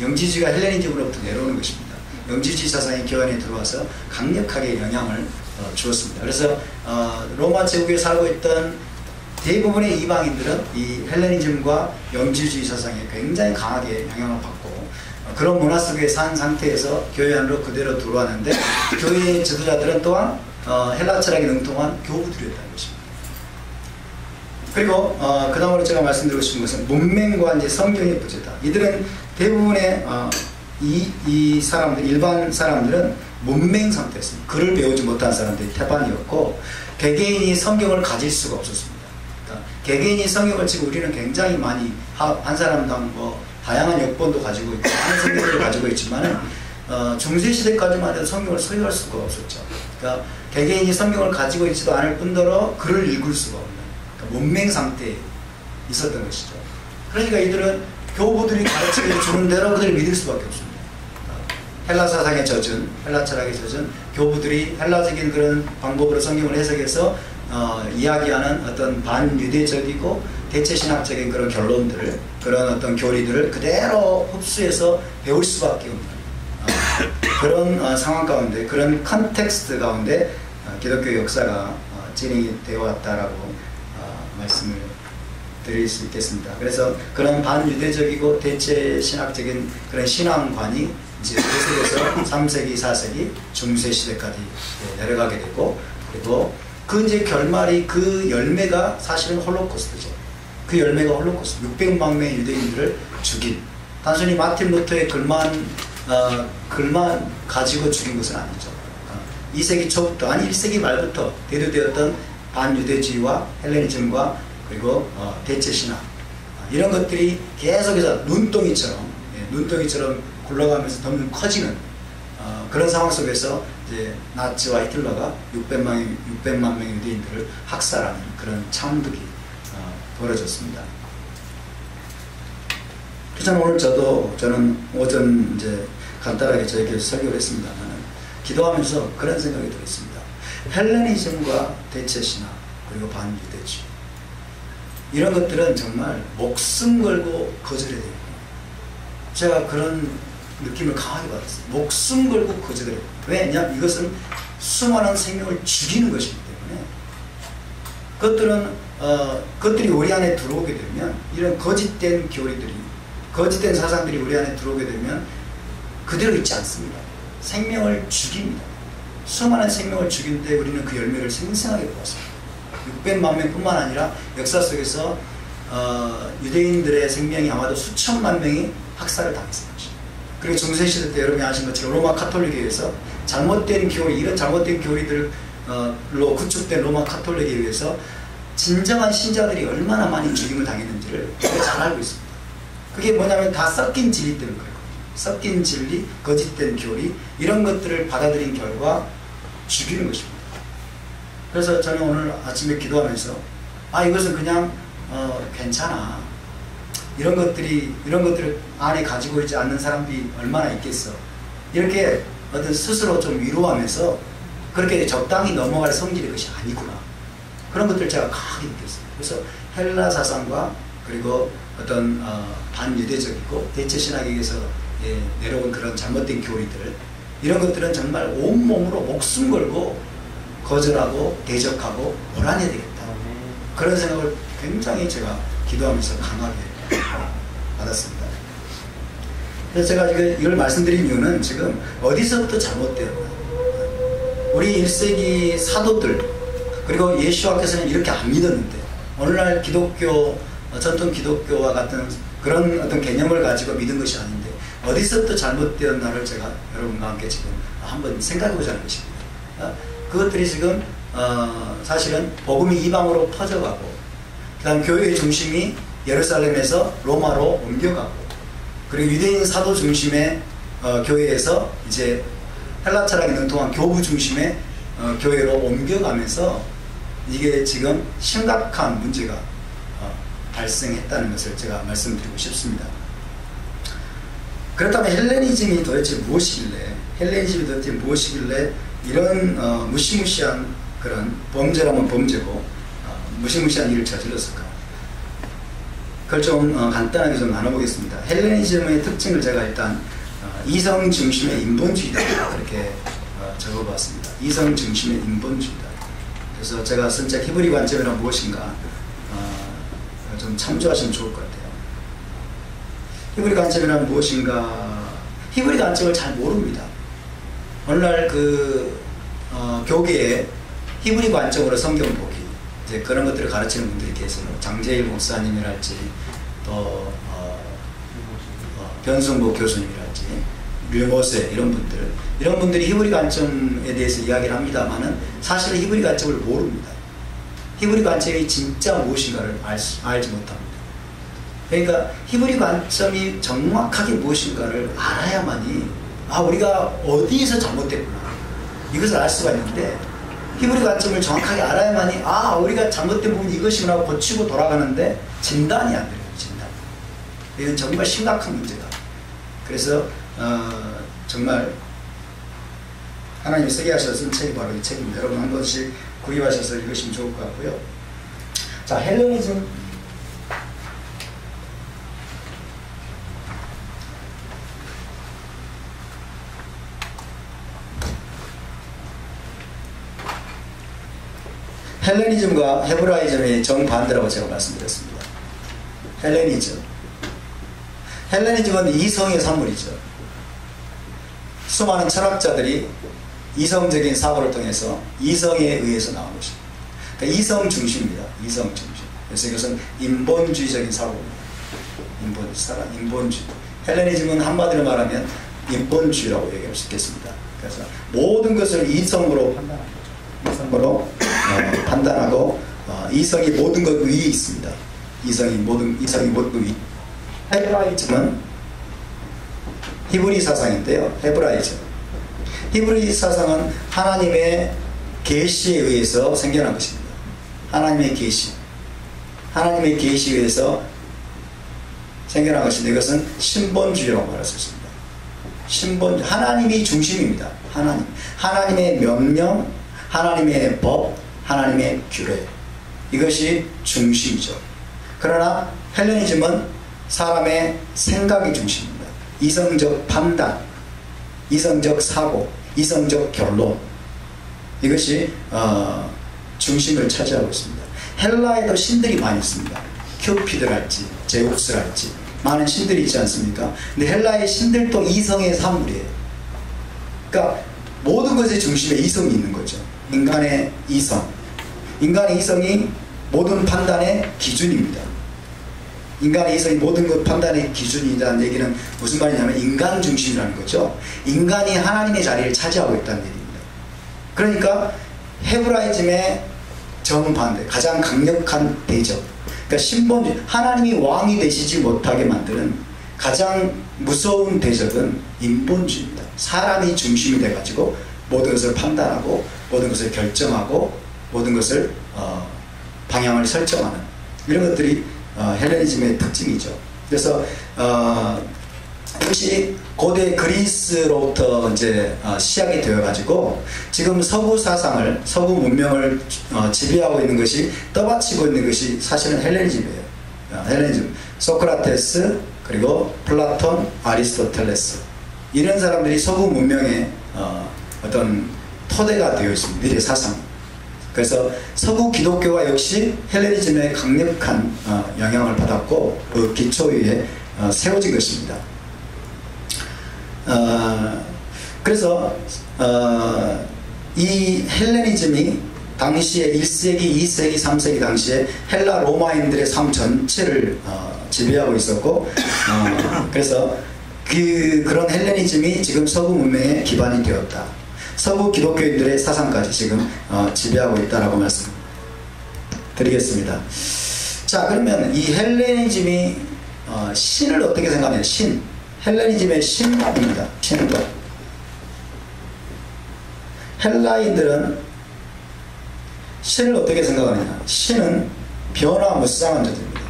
영지주의가 헬레니즘으로부터 내려오는 것입니다. 영지주의 사상이 교회 안에 들어와서 강력하게 영향을 주었습니다. 그래서 로마 제국에 살고 있던 대부분의 이방인들은 이 헬레니즘과 영지주의 사상에 굉장히 강하게 영향을 받고 그런 문화 속에 산 상태에서 교회 안으로 그대로 들어왔는데 교회의 지도자들은 또한 헬라 철학에 능통한 교부들이었다는 것입니다. 그리고 그 다음으로 제가 말씀드리고 싶은 것은 문맹과 이제 성경의 부재다. 이들은 대부분의 이 사람들, 일반 사람들은 문맹 상태였습니다. 글을 배우지 못한 사람들이 태반이었고 개개인이 성경을 가질 수가 없었습니다. 그러니까 개개인이 성경을 지금 우리는 굉장히 많이 한 사람당 다양한 역본도 가지고 있고 많은 성경을 가지고 있지만은 중세시대까지만 해도 성경을 소유할 수가 없었죠. 그러니까 개개인이 성경을 가지고 있지도 않을 뿐더러 글을 읽을 수가 없는, 그러니까 문맹 상태에 있었던 것이죠. 그러니까 이들은 교부들이 가르쳐 주는 대로 그들을 믿을 수밖에 없습니다. 헬라 사상에 젖은, 헬라 철학에 젖은 교부들이 헬라적인 그런 방법으로 성경을 해석해서 이야기하는 어떤 반유대적이고 대체신학적인 그런 결론들을, 그런 어떤 교리들을 그대로 흡수해서 배울 수밖에 없는 그런 상황 가운데, 그런 컨텍스트 가운데 기독교 역사가 진행이 되어 왔다라고 말씀을 드릴 수 있겠습니다. 그래서 그런 반유대적이고 대체신학적인 그런 신앙관이 이제 계속해서 3세기, 4세기, 중세시대까지 내려가게 되고, 그리고 그 이제 결말이, 그 열매가 사실은 홀로코스트죠. 그 열매가 홀로코스트, 600만 명의 유대인들을 죽인, 단순히 마틴 루터의 글만 가지고 죽인 것은 아니죠. 2세기 초부터, 아니 1세기 말부터 대두되었던 반유대주의와 헬레니즘과 그리고 대체신학, 이런 것들이 계속해서 눈덩이처럼 굴러가면서 점점 커지는 그런 상황 속에서 이제 나치와 히틀러가 600만 명의 유대인들을 학살하는 그런 참극이 벌어졌습니다. 그래서 오늘 저는 오전 이제 간단하게 저에게 설교를 했습니다만 기도하면서 그런 생각이 들었습니다. 헬레니즘과 대체신학 그리고 반유대주의, 이런 것들은 정말 목숨 걸고 거절해야 돼요. 제가 그런 느낌을 강하게 받았어요. 목숨 걸고 거절해야 돼요. 왜냐? 이것은 수많은 생명을 죽이는 것이기 때문에 그것들이 우리 안에 들어오게 되면, 이런 거짓된 교리들이, 거짓된 사상들이 우리 안에 들어오게 되면 그대로 있지 않습니다. 생명을 죽입니다. 수많은 생명을 죽이는데 우리는 그 열매를 생생하게 보았습니다. 600만 명뿐만 아니라 역사 속에서 유대인들의 생명이 아마도 수천만 명이 학살을 당했을 것입니다. 그리고 중세시대 때 여러분이 아신 것처럼 로마 카톨릭에 의해서 잘못된 교리, 이런 잘못된 교리들로 구축된 로마 카톨릭에 의해서 진정한 신자들이 얼마나 많이 죽임을 당했는지를 우리가 잘 알고 있습니다. 그게 뭐냐면 다 섞인 진리 때문에 그렇거든요. 섞인 진리, 거짓된 교리 이런 것들을 받아들인 결과 죽이는 것입니다. 그래서 저는 오늘 아침에 기도하면서 이것은 그냥 괜찮아. 이런 것들을 안에 가지고 있지 않는 사람들이 얼마나 있겠어. 이렇게 어떤 스스로 좀 위로하면서 그렇게 적당히 넘어갈 성질의 것이 아니구나. 그런 것들을 제가 강하게 느꼈어요. 그래서 헬라 사상과 그리고 어떤 반유대적이고 대체 신학에 의해서 내려온 그런 잘못된 교리들, 이런 것들은 정말 온몸으로 목숨 걸고 거절하고 대적하고 몰아내야 되겠다. 그런 생각을 굉장히 제가 기도하면서 강하게 받았습니다. 그래서 제가 이걸 말씀드린 이유는 지금 어디서부터 잘못되었나. 우리 1세기 사도들 그리고 예수와께서는 이렇게 안 믿었는데 오늘날 기독교, 전통 기독교와 같은 그런 어떤 개념을 가지고 믿은 것이 아닌데 어디서부터 잘못되었나를 제가 여러분과 함께 지금 한번 생각해보자 하는 것입니다. 그것들이 지금 사실은 복음이 이방으로 퍼져가고 그 다음 교회의 중심이 예루살렘에서 로마로 옮겨가고 그리고 유대인 사도 중심의 교회에서 이제 헬라 철학에 능통한 교부 중심의 교회로 옮겨가면서 이게 지금 심각한 문제가 발생했다는 것을 제가 말씀드리고 싶습니다. 그렇다면 헬레니즘이 도대체 무엇이길래 이런 무시무시한 그런 범죄라면 범죄고 무시무시한 일을 저질렀을까? 그걸 좀 간단하게 좀 나눠보겠습니다. 헬레니즘의 특징을 제가 일단 이성 중심의 인본주의다 그렇게 적어봤습니다. 이성 중심의 인본주의다. 그래서 제가 쓴 책 히브리 관점이란 무엇인가 좀 참조하시면 좋을 것 같아요. 히브리 관점이란 무엇인가? 히브리 관점을 잘 모릅니다. 오늘날 교계에 히브리 관점으로 성경 보기 이제 그런 것들을 가르치는 분들이 계세요. 장제일 목사님이랄지 또 변승보 교수님이랄지 류모세 이런 분들이 히브리 관점에 대해서 이야기를 합니다만은 사실 히브리 관점을 모릅니다. 히브리 관점이 진짜 무엇인가를 알지 못합니다. 그러니까 히브리 관점이 정확하게 무엇인가를 알아야만이 우리가 어디에서 잘못됐구나 이것을 알 수가 있는데 히브리 관점을 정확하게 알아야만이 우리가 잘못된 부분이 이것이구나 하고 고치고 돌아가는데 진단이 안 돼요. 진단. 이건 정말 심각한 문제다. 그래서 정말 하나님이 쓰게 하셔서 쓴 책이 바로 이 책입니다. 여러분 한 번씩 구입하셔서 읽으시면 좋을 것 같고요. 자, 헬레니즘. 헬레니즘과 헤브라이즘의 정반대라고 제가 말씀드렸습니다. 헬레니즘은 이성의 산물이죠. 수많은 철학자들이 이성적인 사고를 통해서 이성에 의해서 나온 것입니다. 그러니까 이성 중심입니다. 이성 중심. 그래서 이것은 인본주의적인 사고입니다. 인본주의. 헬레니즘은 한마디로 말하면 인본주의라고 얘기할 수 있겠습니다. 그래서 모든 것을 이성으로 판단합니다. 이성으로 판단하고 이성이 모든 것 위에 있습니다. 이성이 모든 위. 헤브라이즘은 히브리 사상인데요. 히브리 사상은 하나님의 계시에 의해서 생겨난 것입니다. 하나님의 계시에 의해서 생겨난 것인데 이것은 신본주의라고 말할 수 있습니다. 하나님이 중심입니다. 하나님의 명령, 하나님의 법, 하나님의 규례, 이것이 중심이죠. 그러나 헬레니즘은 사람의 생각이 중심입니다. 이성적 판단, 이성적 사고, 이성적 결론, 이것이 중심을 차지하고 있습니다. 헬라에도 신들이 많이 있습니다. 큐피드랄지 제우스랄지 많은 신들이 있지 않습니까? 근데 헬라의 신들도 이성의 산물이에요. 그러니까 모든 것의 중심에 이성이 있는 거죠. 인간의 이성이 모든 판단의 기준입니다. 인간의 이성이 모든 것 판단의 기준이라는 얘기는 무슨 말이냐면 인간 중심이라는 거죠. 인간이 하나님의 자리를 차지하고 있다는 얘기입니다. 그러니까 헤브라이즘의 정반대, 가장 강력한 대적, 그러니까 신본주의, 하나님이 왕이 되시지 못하게 만드는 가장 무서운 대적은 인본주의입니다. 사람이 중심이 돼가지고 모든 것을 판단하고 모든 것을 결정하고 모든 것을 방향을 설정하는 이런 것들이 헬레니즘의 특징이죠. 그래서 역시 고대 그리스로부터 이제 시작이 되어가지고 지금 서구 사상을, 서구 문명을 지배하고 있는 것이, 떠받치고 있는 것이 사실은 헬레니즘이에요. 헬레니즘, 소크라테스, 그리고 플라톤, 아리스토텔레스, 이런 사람들이 서구 문명의 어떤 토대가 되어 있습니다. 미래 사상. 그래서 서구 기독교가 역시 헬레니즘의 강력한 영향을 받았고 그 기초 위에 세워진 것입니다. 그래서 이 헬레니즘이 당시에 1세기, 2세기, 3세기 당시에 헬라 로마인들의 삶 전체를 지배하고 있었고 그래서 그런 헬레니즘이 지금 서구 문명의 기반이 되었다. 서구 기독교인들의 사상까지 지금 지배하고 있다라고 말씀드리겠습니다. 자, 그러면 이 헬레니즘이 신을 어떻게 생각하냐? 신, 헬레니즘의 신입니다. 신과 헬라인들은 신을 어떻게 생각하느냐? 신은 변화무쌍한 존재입니다.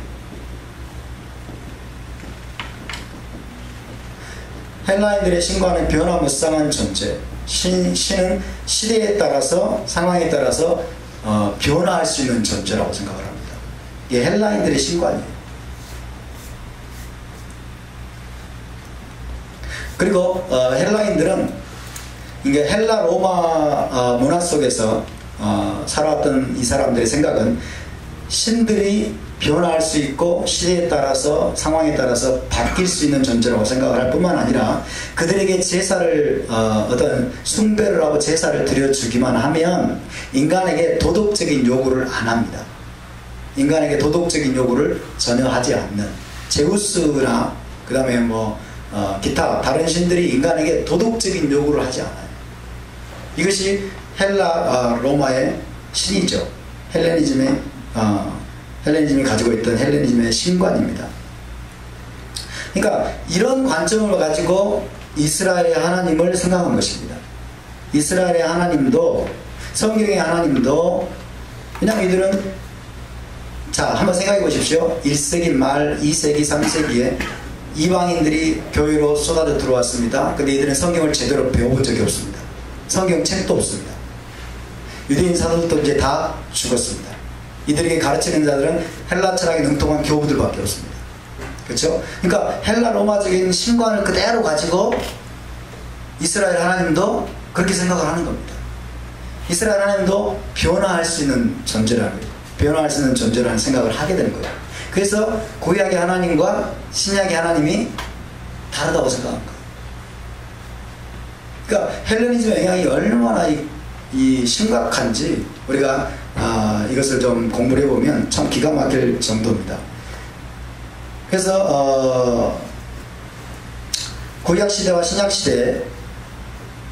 헬라인들의 신과는 변화무쌍한 존재. 신은 시대에 따라서, 상황에 따라서 변화할 수 있는 존재라고 생각을 합니다. 이게 헬라인들의 신관이에요. 그리고 헬라인들은 이게 헬라 로마 문화 속에서 살아왔던 이 사람들의 생각은 신들이 변화할 수 있고 시대에 따라서, 상황에 따라서 바뀔 수 있는 존재라고 생각을 할 뿐만 아니라 그들에게 제사를 어떤 숭배를 하고 제사를 드려주기만 하면 인간에게 도덕적인 요구를 안 합니다. 인간에게 도덕적인 요구를 전혀 하지 않는, 제우스나 그 다음에 뭐 기타 다른 신들이 인간에게 도덕적인 요구를 하지 않아요. 이것이 헬라 로마의 신이죠. 헬레니즘이 가지고 있던 헬레니즘의 신관입니다. 그러니까 이런 관점을 가지고 이스라엘의 하나님을 생각한 것입니다. 이스라엘의 하나님도, 성경의 하나님도, 그냥 이들은, 자, 한번 생각해 보십시오. 1세기 말, 2세기, 3세기에 이방인들이 교회로 쏟아져 들어왔습니다. 근데 이들은 성경을 제대로 배워본 적이 없습니다. 성경책도 없습니다. 유대인 사도들도 이제 다 죽었습니다. 이들에게 가르치는 자들은 헬라 철학에 능통한 교부들밖에 없습니다. 그렇죠? 그러니까 헬라 로마적인 신관을 그대로 가지고 이스라엘 하나님도 그렇게 생각을 하는 겁니다. 이스라엘 하나님도 변화할 수 있는 존재라는 거예요. 변화할 수 있는 존재라는 생각을 하게 되는 거예요. 그래서 구약의 하나님과 신약의 하나님이 다르다고 생각한 거예요. 그러니까 헬레니즘의 영향이 얼마나 이 심각한지 우리가 이것을 좀 공부를 해보면 참 기가 막힐 정도입니다. 그래서 구약시대와 신약시대에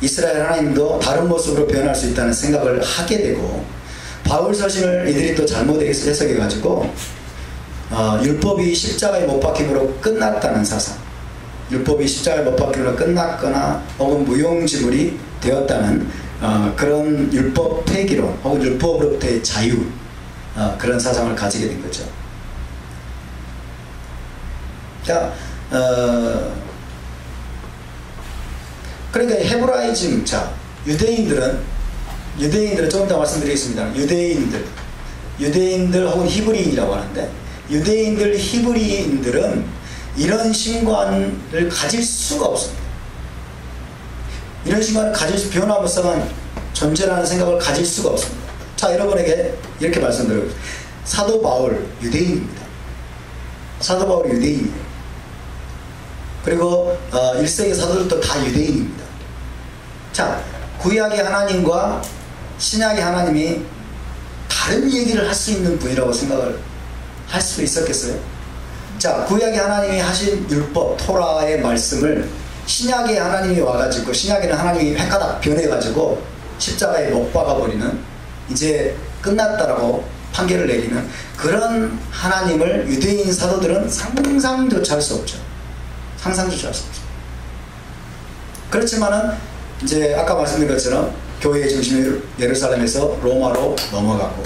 이스라엘 하나님도 다른 모습으로 변할 수 있다는 생각을 하게 되고, 바울 서신을 이들이 또 잘못 해석해가지고 율법이 십자가에 못 박힘으로 끝났다는 사상, 율법이 십자가에 못 박힘으로 끝났거나 혹은 무용지물이 되었다는 그런 율법 폐기론 혹은 율법으로부터의 자유, 그런 사상을 가지게 된 거죠. 자, 그러니까 헤브라이즘, 자, 유대인들은 조금 더 말씀드리겠습니다. 유대인들 혹은 히브리인이라고 하는데, 유대인들, 히브리인들은 이런 신관을 가질 수가 없습니다. 이런 신관을 가질 수, 변화무쌍한 존재라는 생각을 가질 수가 없습니다. 자, 여러분에게 이렇게 말씀드려요. 사도 바울 유대인입니다. 사도 바울이 유대인이에요. 그리고 1세기 사도들도 다 유대인입니다. 자, 구약의 하나님과 신약의 하나님이 다른 얘기를 할 수 있는 분이라고 생각을 할 수 있었겠어요? 자, 구약의 하나님이 하신 율법, 토라의 말씀을 신약의 하나님이 와가지고, 신약에는 하나님이 획가닥 변해가지고 십자가에 못 박아버리는, 이제 끝났다라고 판결을 내리는 그런 하나님을 유대인 사도들은 상상조차 할 수 없죠. 상상조차 할 수 없어요. 그렇지만은 이제 아까 말씀드린 것처럼 교회의 중심이 예루살렘에서 로마로 넘어가고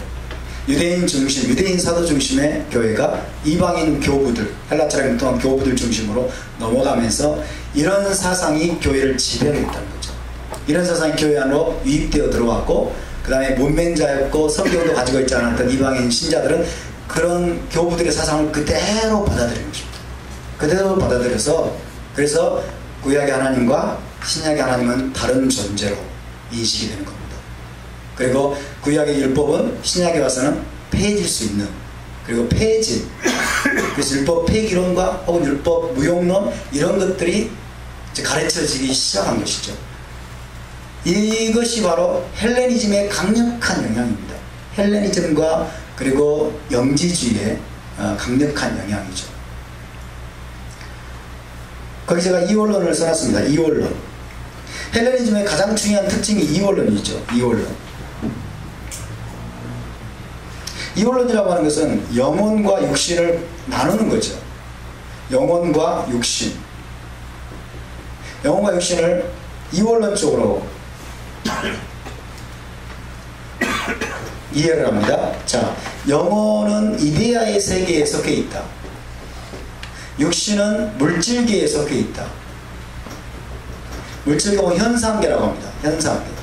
유대인 중심, 유대인 사도 중심의 교회가 이방인 교부들, 헬라처럼 유통한 교부들 중심으로 넘어가면서 이런 사상이 교회를 지배하겠다는 거죠. 이런 사상이 교회 안으로 유입되어 들어왔고 그 다음에 문맹자였고 성경도 가지고 있지 않았던 이방인 신자들은 그런 교부들의 사상을 그대로 받아들이는 것입니다. 그대로 받아들여서 그래서 구약의 하나님과 신약의 하나님은 다른 존재로 인식이 되는 겁니다. 그리고 구약의 율법은 신약에 와서는 폐해질 수 있는, 그리고 폐해진, 그래서 율법 폐기론과 혹은 율법 무용론 이런 것들이 이제 가르쳐지기 시작한 것이죠. 이것이 바로 헬레니즘의 강력한 영향입니다. 헬레니즘과 그리고 영지주의의 강력한 영향이죠. 거기 제가 이원론을 써놨습니다. 이원론. 헬레니즘의 가장 중요한 특징이 이원론이죠. 이원론. 이원론이라고 하는 것은 영혼과 육신을 나누는 거죠. 영혼과 육신. 영혼과 육신을 이원론 쪽으로 이해를 합니다. 자, 영혼은 이데아의 세계에 속해 있다. 육신은 물질계에 속해 있다. 물질계고 현상계라고 합니다. 현상계.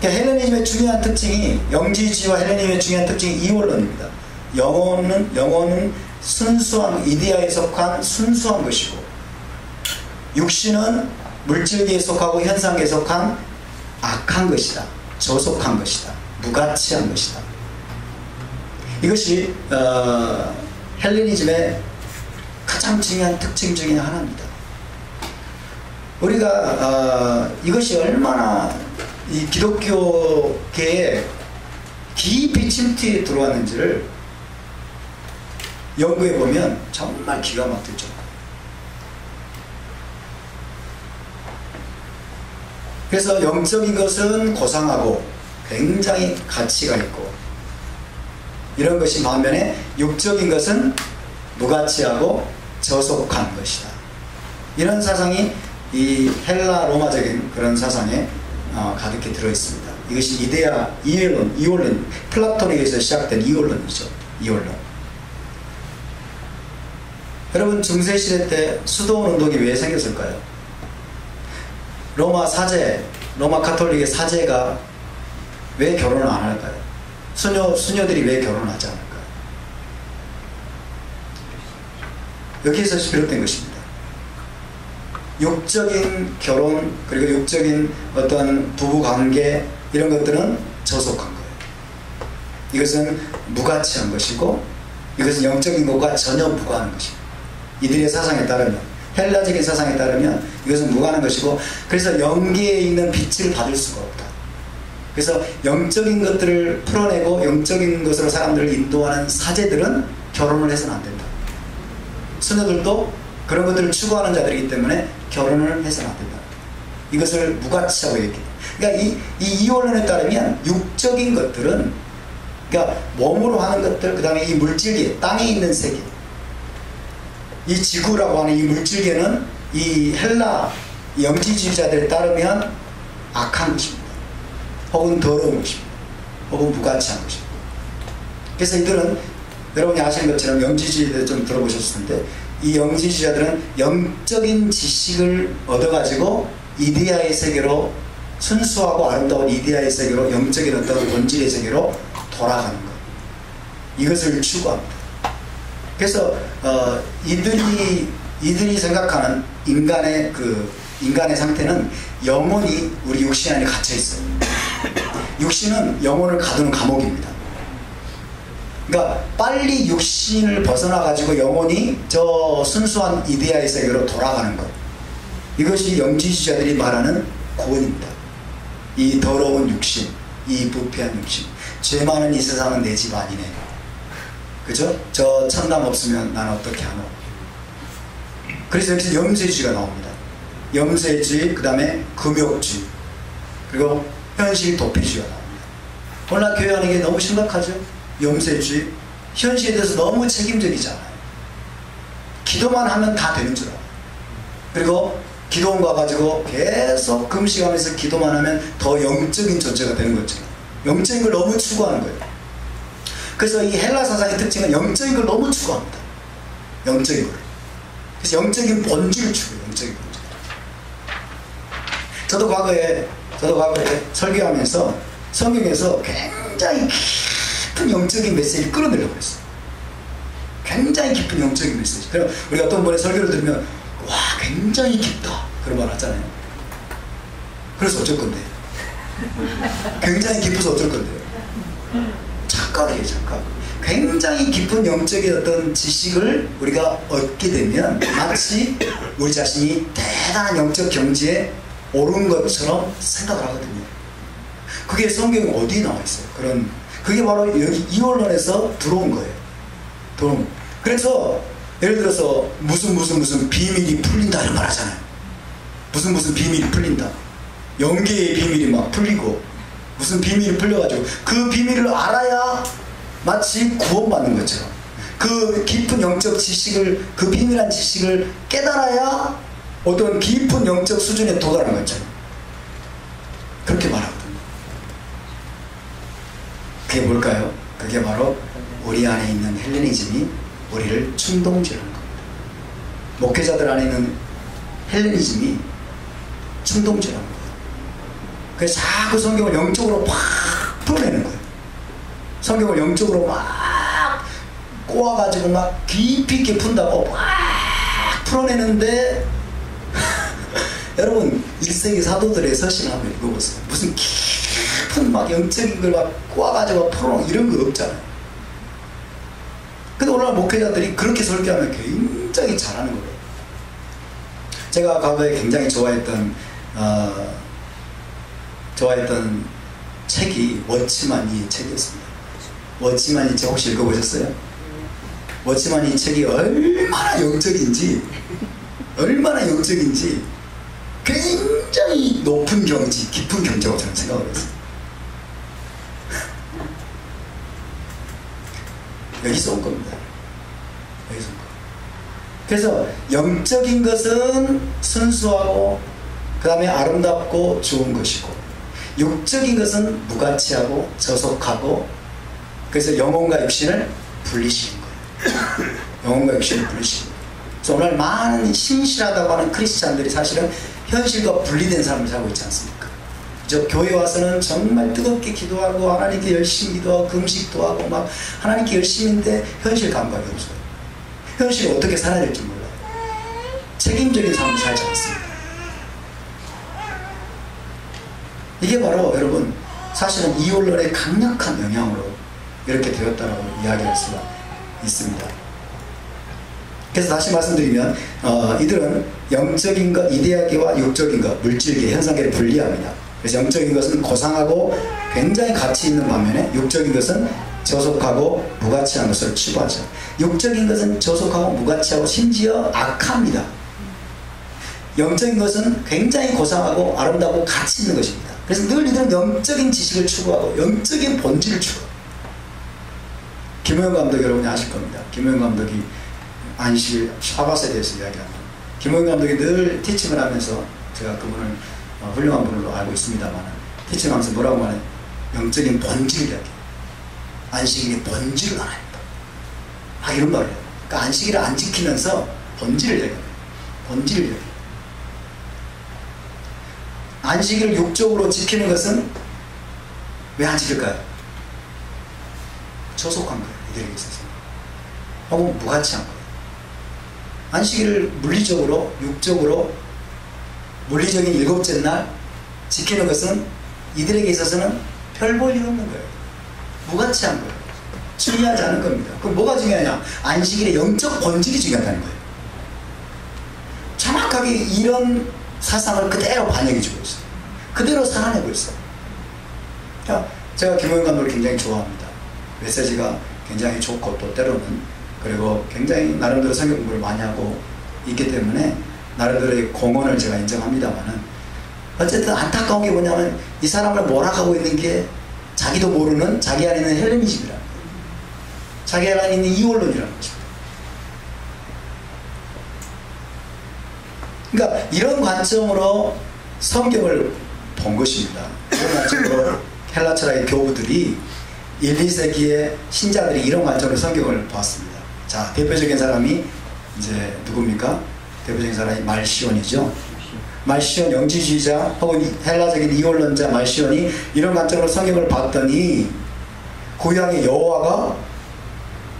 그러니까 헬레니즘의 중요한 특징이, 영지주의와 헬레니즘의 중요한 특징이 이원론입니다. 영혼은 순수한, 이데아에 속한 순수한 것이고, 육신은 물질계에 속하고 현상계에 속한 악한 것이다. 저속한 것이다. 무가치한 것이다. 이것이 헬레니즘의 가장 중요한 특징 중에 하나입니다. 우리가 이것이 얼마나 이 기독교계에 깊이 침투해 들어왔는지를 연구해 보면 정말 기가 막히죠. 그래서 영적인 것은 고상하고 굉장히 가치가 있고, 이런 것이 반면에 육적인 것은 무가치하고 저속한 것이다. 이런 사상이 이 헬라 로마적인 그런 사상에 가득히 들어있습니다. 이것이 이데아, 이원론, 플라톤에 의해서 시작된 이원론이죠. 이원론. 여러분, 중세시대 때 수도원운동이 왜 생겼을까요? 로마 사제, 로마 카톨릭의 사제가 왜 결혼을 안 할까요? 수녀들이 왜 결혼하지 않을까요? 여기에서 비롯된 것입니다. 육적인 결혼, 그리고 육적인 어떤 부부관계, 이런 것들은 저속한 거예요. 이것은 무가치한 것이고, 이것은 영적인 것과 전혀 무관한 것입니다. 이들의 사상에 따르면, 헬라적인 사상에 따르면 이것은 무관한 것이고, 그래서 영계에 있는 빛을 받을 수가 없다. 그래서 영적인 것들을 풀어내고 영적인 것으로 사람들을 인도하는 사제들은 결혼을 해서는 안 된다. 수녀들도 그런 것들을 추구하는 자들이기 때문에 결혼을 해서는 안 된다. 이것을 무가치하고 얘기해요. 그러니까 이 이원론에 따르면 육적인 것들은, 그러니까 몸으로 하는 것들, 그 다음에 이 물질계, 땅에 있는 세계, 이 지구라고 하는 이 물질계는 이 헬라 영지주의자들에 따르면 악한 것입니다. 혹은 더러운 것입니다. 혹은 무가치한 것입니다. 그래서 이들은 여러분이 아시는 것처럼 영지주의자들 좀 들어보셨을 텐데, 이 영지주의자들은 영적인 지식을 얻어가지고 이데아의 세계로, 순수하고 아름다운 이데아의 세계로, 영적인 어떤 본질의 세계로 돌아가는 것, 이것을 추구합니다. 그래서 이들이 생각하는 인간의 상태는 영혼이 우리 육신 안에 갇혀 있어요. 육신은 영혼을 가두는 감옥입니다. 그러니까 빨리 육신을 벗어나 가지고 영혼이 저 순수한 이데아의 세계로 돌아가는 것, 이것이 영지주의자들이 말하는 구원입니다. 이 더러운 육신, 이 부패한 육신, 죄 많은 이 세상은 내 집 아니네. 그죠? 저 천당 없으면 난 어떻게 하노? 그래서 여기서 염세주의가 나옵니다. 염세주의, 그 다음에 금욕주의, 그리고 현실 도피주의가 나옵니다. 오늘날 교회 하는 게 너무 심각하죠? 염세주의, 현실에 대해서 너무 책임적이잖아요. 기도만 하면 다 되는 줄 알아요. 그리고 기도원 가가지고 계속 금식하면서 기도만 하면 더 영적인 존재가 되는 거죠. 영적인 걸 너무 추구하는 거예요. 그래서 이 헬라 사상의 특징은 영적인 걸 너무 추구합니다. 영적인 걸. 그래서 영적인 본질을 추구해요. 영적인 본질. 저도 과거에 설교하면서 성경에서 굉장히 깊은 영적인 메시지를 끌어내려고 했어요. 굉장히 깊은 영적인 메시지. 그럼 우리가 어떤 분의 설교를 들으면 와 굉장히 깊다 그런 말 하잖아요. 그래서 어쩔 건데? 굉장히 깊어서 어쩔 건데요? 착각이에요. 착각. 굉장히 깊은 영적인 어떤 지식을 우리가 얻게 되면 마치 우리 자신이 대단한 영적 경지에 오른 것처럼 생각을 하거든요. 그게 성경에 어디에 나와 있어요? 그게 바로 여기 이 언론에서 들어온 거예요. 그래서 예를 들어서 무슨 비밀이 풀린다 이런 말 하잖아요. 무슨 비밀이 풀린다. 영계의 비밀이 막 풀리고 무슨 비밀이 풀려가지고 그 비밀을 알아야 마치 구원받는 것처럼 그 깊은 영적 지식을 그 비밀한 지식을 깨달아야 어떤 깊은 영적 수준에 도달한 것처럼 그렇게 말하거든요. 그게 뭘까요? 그게 바로 우리 안에 있는 헬레니즘이 우리를 충동질하는 겁니다. 목회자들 안에 있는 헬레니즘이 충동질하는 거예요. 그래서 자꾸 성경을 영적으로 막 풀어내는 거예요. 성경을 영적으로 막 꼬아가지고 막 깊이 있게 푼다고 막 풀어내는데 여러분 1세기 사도들의 서신 한번 읽어보세요. 무슨 깊은 막 영적인 걸 막 꼬아가지고 풀어놓은 이런 거 없잖아요. 근데 오늘날 목회자들이 그렇게 설교하면 굉장히 잘하는 거예요. 제가 과거에 굉장히 좋아했던 책이 워치만이 책이었습니다. 워치만이 책 혹시 읽어보셨어요? 워치만이 책이 얼마나 영적인지 굉장히 높은 경지, 깊은 경지라고 저는 생각을 했어요. 여기서 온 겁니다. 여기서 온 겁니다. 그래서 영적인 것은 순수하고 그 다음에 아름답고 좋은 것이고 육적인 것은 무가치하고 저속하고 그래서 영혼과 육신을 분리시킨 거예요. 영혼과 육신을 분리시킨 거예요. 그래서 오늘 많은 신실하다고 하는 크리스찬들이 사실은 현실과 분리된 삶을 살고 있지 않습니까? 저 교회 와서는 정말 뜨겁게 기도하고 하나님께 열심히 기도하고 금식도 하고 막 하나님께 열심인데 현실 감각이 없어요. 현실이 어떻게 살아야 될지 몰라요. 책임적인 삶을 살지 않습니다. 이게 바로 여러분 사실은 이 언론의 강력한 영향으로 이렇게 되었다라고 이야기할 수가 있습니다. 그래서 다시 말씀드리면 이들은 영적인 것, 이데아계와 육적인 것, 물질계, 현상계를 분리합니다. 그래서 영적인 것은 고상하고 굉장히 가치 있는 반면에 육적인 것은 저속하고 무가치한 것을 추구하죠. 육적인 것은 저속하고 무가치하고 심지어 악합니다. 영적인 것은 굉장히 고상하고 아름다고 가치 있는 것입니다. 그래서 늘 이들은 영적인 지식을 추구하고 영적인 본질을 추구합니다. 김호영 감독 여러분이 아실 겁니다. 김호영 감독이 안식 샤밧에 대해서 이야기합니다. 김호영 감독이 늘 티칭을 하면서 제가 그분을 훌륭한 분으로 알고 있습니다만 티칭하면서 뭐라고 말해요? 영적인 본질을 이야기해요. 안식일의 본질을 알아야 한다. 이런 말을 해요. 그러니까 안식일을 안 지키면서 본질을 얘기해요. 본질을 얘기해요. 안식일을 육적으로 지키는 것은 왜 안 지킬까요? 저속한 거예요. 이들에게 있어서. 혹은 무가치한 거예요. 안식일을 물리적으로, 육적으로, 물리적인 일곱째 날 지키는 것은 이들에게 있어서는 별 볼 일 없는 거예요. 무가치한 거예요. 중요하지 않은 겁니다. 그럼 뭐가 중요하냐? 안식일의 영적 본질이 중요하다는 거예요. 정확하게 이런 사상을 그대로 반영해주고 있어요. 그대로 살아내고 있어요. 제가 김호영 감독을 굉장히 좋아합니다. 메시지가 굉장히 좋고 또 때로는 그리고 굉장히 나름대로 성경 공부를 많이 하고 있기 때문에 나름대로의 공헌을 제가 인정합니다만은 어쨌든 안타까운 게 뭐냐면 이 사람을 몰아가고 있는 게 자기도 모르는 자기 안에 있는 헬레니즘이라는 거예요. 자기 안에 있는 이원론이라는 것입니다. 그러니까 이런 관점으로 성경을 본 것입니다. 이런 관점으로 헬라 철학의 교부들이 1, 2세기의 신자들이 이런 관점으로 성경을 보았습니다. 자, 대표적인 사람이 이제 누굽니까? 대표적인 사람이 말시온이죠. 말시온 영지주의자 혹은 헬라적인 이원론자 말시온이 이런 관점으로 성경을 봤더니 구약의 여호와가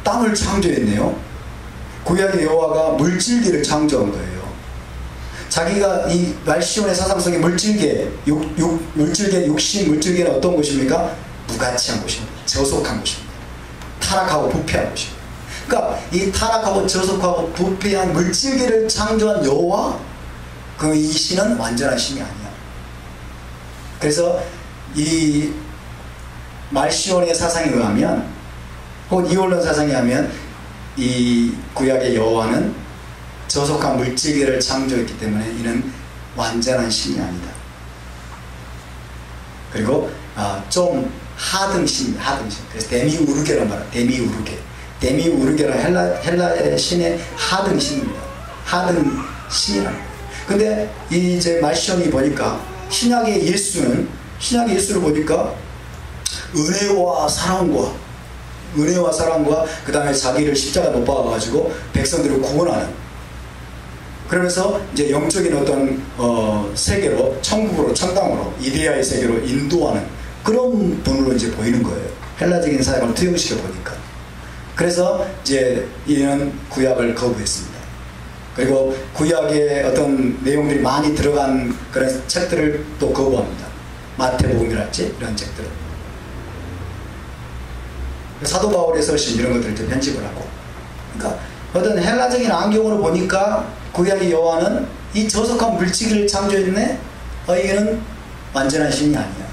땅을 창조했네요. 구약의 여호와가 물질계를 창조한 거예요. 자기가 이 말시온의 사상 속에 물질계, 물질계, 육신, 물질계는 어떤 곳입니까? 무가치한 곳입니다. 저속한 곳입니다. 타락하고 부패한 곳입니다. 그러니까 이 타락하고 저속하고 부패한 물질계를 창조한 여호와, 이 신은 완전한 신이 아니야. 그래서 이 말시온의 사상에 의하면 혹은 이원론 사상에 의하면 이 구약의 여호와는 저속한 물질계를 창조했기 때문에 이는 완전한 신이 아니다. 그리고 좀 하등 신입니다. 하등 신. 그래서 데미우르게란 말이에요. 데미우르게. 데미우르게란 헬라의 신의 하등 신입니다. 하등 신이라는 거예요. 근데 이제 말시온이 보니까 신약의 예수를 보니까 은혜와 사랑과 그 다음에 자기를 십자가 못 박아가지고 백성들을 구원하는, 그러면서 이제 영적인 어떤 세계로, 천국으로, 천당으로, 이데아의 세계로 인도하는 그런 분으로 이제 보이는 거예요. 헬라적인 사역을 투영시켜 보니까. 그래서 이제 이는 구약을 거부했습니다. 그리고 구약의 어떤 내용들이 많이 들어간 그런 책들을 또 거부합니다. 마태복음이랄지 이런 책들을. 사도 바울의 서신 이런 것들을 이제 편집을 하고. 그러니까 어떤 헬라적인 안경으로 보니까 구약의 여호와는 이 저속한 물질을 창조했네. 이는 완전한 신이 아니야.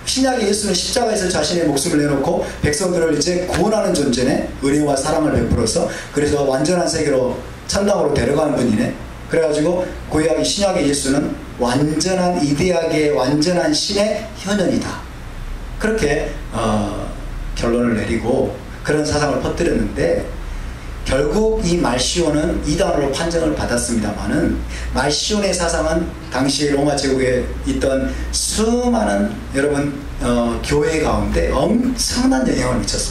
신약의 예수는 십자가에서 자신의 목숨을 내놓고 백성들을 이제 구원하는 존재네. 은혜와 사랑을 베풀어서. 그래서 완전한 세계로, 천당으로 데려가는 분이네. 그래가지고 구약의 신약의 예수는 완전한 이데아계의 완전한 신의 현현이다. 그렇게 결론을 내리고 그런 사상을 퍼뜨렸는데, 결국 이 말시온은 이단으로 판정을 받았습니다만은 말시온의 사상은 당시 로마 제국에 있던 수많은 여러분 교회 가운데 엄청난 영향을 미쳤습니다.